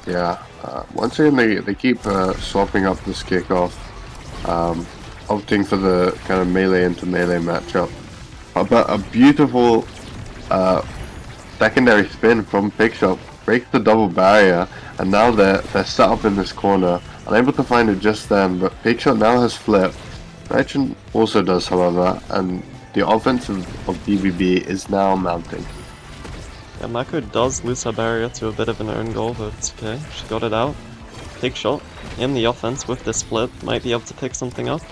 yeah, once again they keep swapping up this kickoff, opting for the kind of melee into melee matchup. But a beautiful secondary spin from Pigshot breaks the double barrier, and now they're set up in this corner. Unable to find it just then, but Pigshot now has flip. Nitron also does, however, and the offense of BBB is now mounting. yeah, Mako does lose her barrier to a bit of an own goal, but it's okay. She got it out. Pigshot in the offense with this flip might be able to pick something up.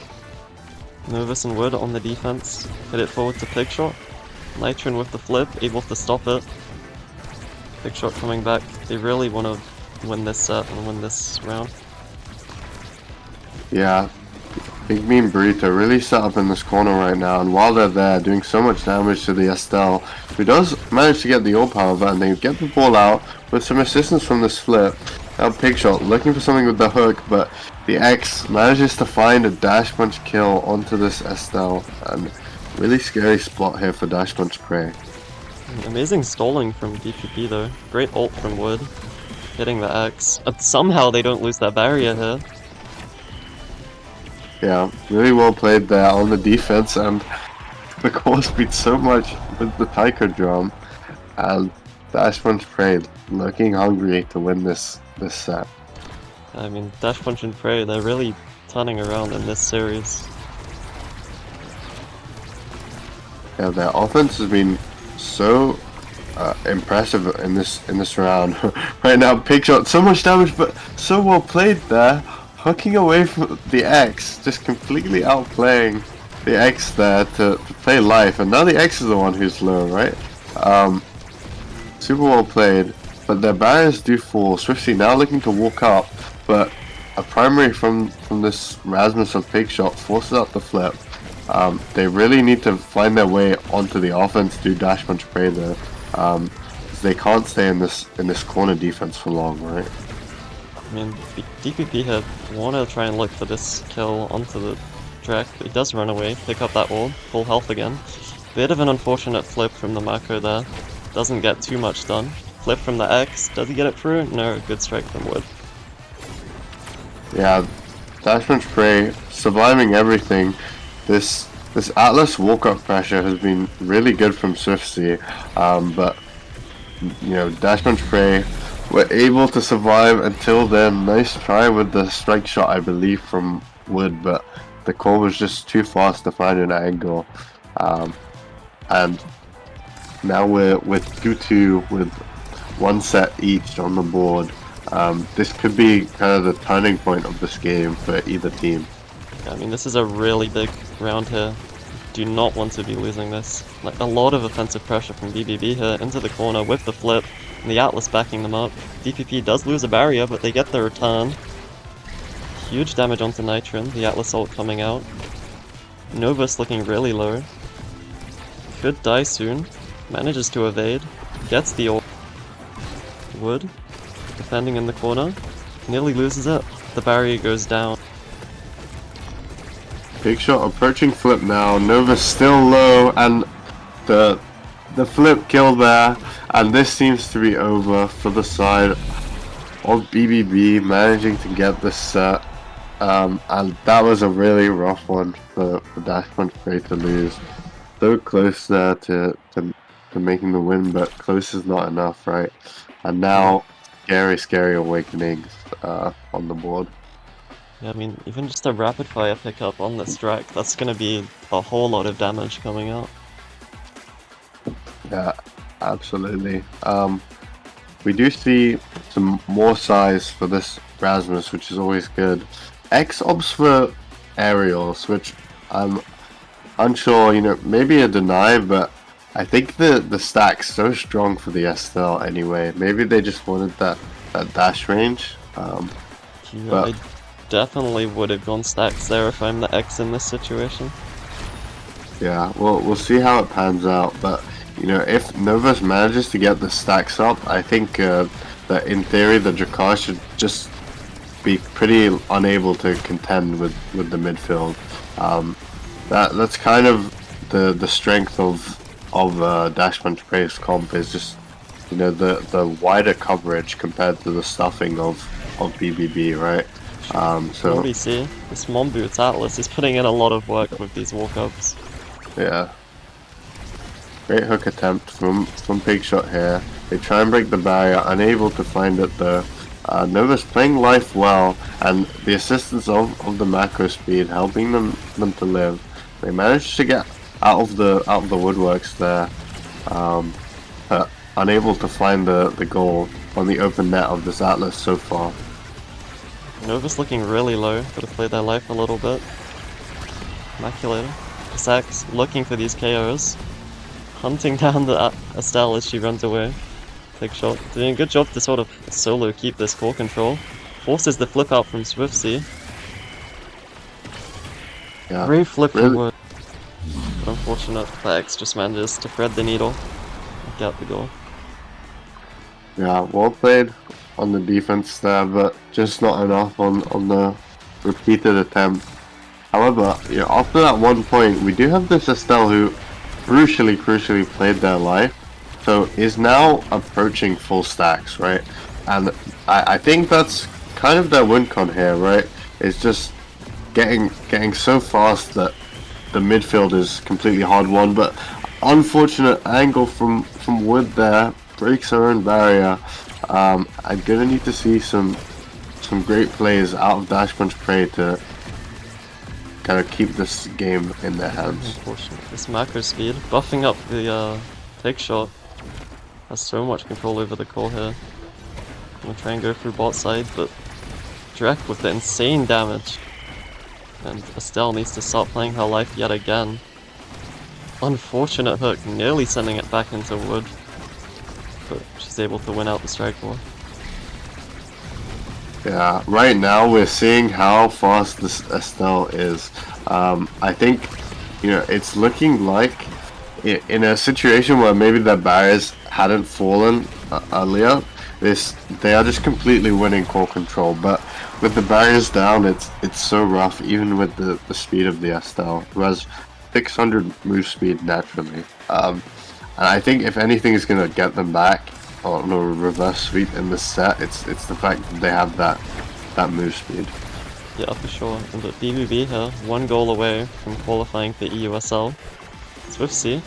Novus and Wood on the defense, hit it forward to Pigshot. Nitron with the flip, able to stop it. Pigshot coming back. They really want to win this set and win this round. Yeah, Big Mean Burrito really set up in this corner right now, and while they're there doing so much damage to the Estelle, who does manage to get the orb, however, and they get the ball out with some assistance from this flip. Now Pigshot looking for something with the hook, but the X manages to find a dash punch kill onto this Estelle, and really scary spot here for dash punch Prey. Amazing stalling from DPP though. Great ult from Wood, hitting the X. Somehow they don't lose that barrier here. Yeah, really well played there on the defense, and the core speed so much with the Taiko drum, and Dash Punch Prey looking hungry to win this set. I mean, Dash Punch and Prey, they're really turning around in this series. Yeah, their offense has been so impressive in this round. Right now, Pig Shot, so much damage, but so well played there, hooking away from the X, just completely outplaying the X there to play life, and now the X is the one who's low, right? Super well played, but their barriers do fall. Swifty now looking to walk up, but a primary from this Rasmus of Pig Shot forces out the flip. They really need to find their way onto the offense through Dash Punch Prey there. They can't stay in this corner defense for long, right? I mean, DPP here wanna try and look for this kill onto the track, but he does run away, pick up that orb, full health again. Bit of an unfortunate flip from the Mako there. Doesn't get too much done. Flip from the X, does he get it through? No, good strike from Wood. Yeah, Dash Punch Prey surviving everything. This Atlas walk-up pressure has been really good from Swifty, but you know, Dash Punch Prey were able to survive until then. Nice try with the strike shot, I believe, from Wood, but the core was just too fast to find an angle. And now we're with 2-2 with one set each on the board. This could be kind of the turning point of this game for either team. I mean, this is a really big round here. Do not want to be losing this. Like, a lot of offensive pressure from BBB here into the corner with the flip, and the Atlas backing them up. DPP does lose a barrier, but they get the return. Huge damage onto Nitron, the Atlas ult coming out. Novus looking really low. Could die soon. Manages to evade. Gets the ult. Wood. Defending in the corner. Nearly loses it. The barrier goes down. Big Shot approaching flip now. Nova's still low, and the flip kill there, and this seems to be over for the side of BBB, managing to get this set. And that was a really rough one for Dash Punch Prey to lose. So close there to making the win, but close is not enough, right? And now, scary awakenings on the board. Yeah, I mean, even just a rapid fire pickup on this track, that's gonna be a whole lot of damage coming out. Yeah, absolutely. We do see some more size for this Rasmus, which is always good. X opts for aerials, which I'm unsure, you know, maybe a deny, but I think the stack's so strong for the Estelle anyway. Maybe they just wanted that dash range. Yeah, I definitely would have gone stacks there if I'm the X in this situation. Yeah, well, we'll see how it pans out, but you know, if Novus manages to get the stacks up, I think that in theory the Drakkar should just be pretty unable to contend with the midfield. That's kind of the strength of Dash Punch Prey's comp, is just, you know, the wider coverage compared to the stuffing of BBB, right? So What do you see? This Monboots Atlas is putting in a lot of work with these walk-ups. yeah, great hook attempt from Big Shot here. They try and break the barrier, unable to find it though. Novus playing life well, and the assistance of the macro speed helping them to live. They managed to get out of the woodworks there, but unable to find the goal on the open net of this Atlas so far. Novus looking really low, gotta play their life a little bit. Immaculator. Sax looking for these KOs. Hunting down the Estelle as she runs away. Big Shot doing a good job to sort of solo keep this core control. Forces the flip out from Swifty. Yeah, Great flip really. Wood. Unfortunate, the X just manages to thread the needle and get the goal. Yeah, well played on the defense there, but just not enough on the repeated attempt. However, you know, after that 1 point, we do have this Estelle who crucially played their life, so is now approaching full stacks, right? And I think that's kind of their win con here, right? It's just getting so fast that the midfield is completely hard won, but unfortunate angle from Wood there breaks her own barrier. I'm gonna need to see some great plays out of Dash Punch Prey to kind of keep this game in their hands. Unfortunate. This macro speed, buffing up the take shot, has so much control over the core here. I'm gonna try and go through bot side, but Drek with the insane damage. And Estelle needs to start playing her life yet again. Unfortunate hook, nearly sending it back into wood. But she's able to win out the strike war. Yeah, right now we're seeing how fast this Estelle is. I think, it's looking like in a situation where maybe the barriers hadn't fallen earlier, they are just completely winning core control. But with the barriers down, it's so rough, even with the speed of the Estelle, who has 600 move speed naturally. And I think if anything is going to get them back on a reverse sweep in this set, it's the fact that they have that move speed. Yeah, for sure. And the BBB here, one goal away from qualifying for EUSL. Swiftsy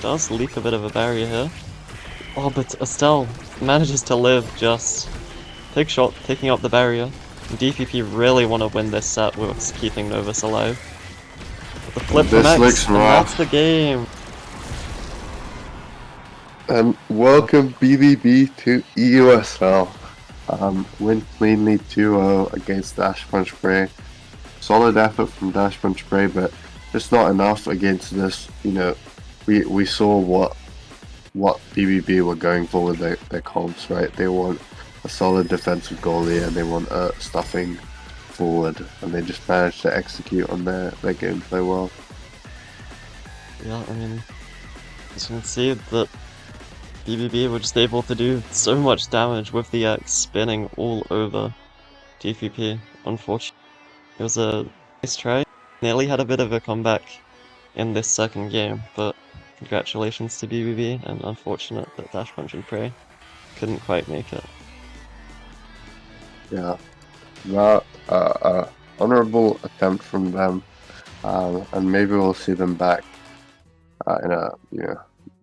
does leak a bit of a barrier here. Oh, but Estelle manages to live just. Take shot, taking up the barrier. DPP really want to win this set with keeping Novus alive. But the flip from X, and that's the game! And welcome BBB to EUSL. Win cleanly 2-0 against Dash Punch Prey. Solid effort from Dash Punch Prey, but just not enough against this. We saw what BBB were going for with their comps, right? They want a solid defensive goalie and they want a stuffing forward, and they just managed to execute on their gameplay well. Yeah, I mean, as you can see that BBB were just able to do so much damage with the X spinning all over DPP. Unfortunately, it was a nice try. Nearly had a bit of a comeback in this second game, but congratulations to BBB, and unfortunate that Dash Punch and Prey couldn't quite make it. Yeah, not honorable attempt from them, and maybe we'll see them back in a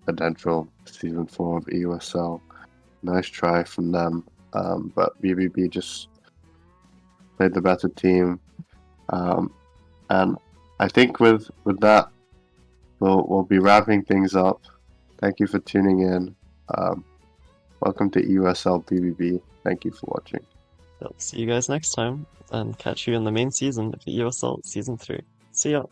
potential season 4 of EUSL. Nice try from them, but BBB just played the better team, and I think with that we'll be wrapping things up. Thank you for tuning in. Welcome to EUSL BBB. Thank you for watching. I'll see you guys next time, and catch you in the main season of the EUSL Season 3. See ya!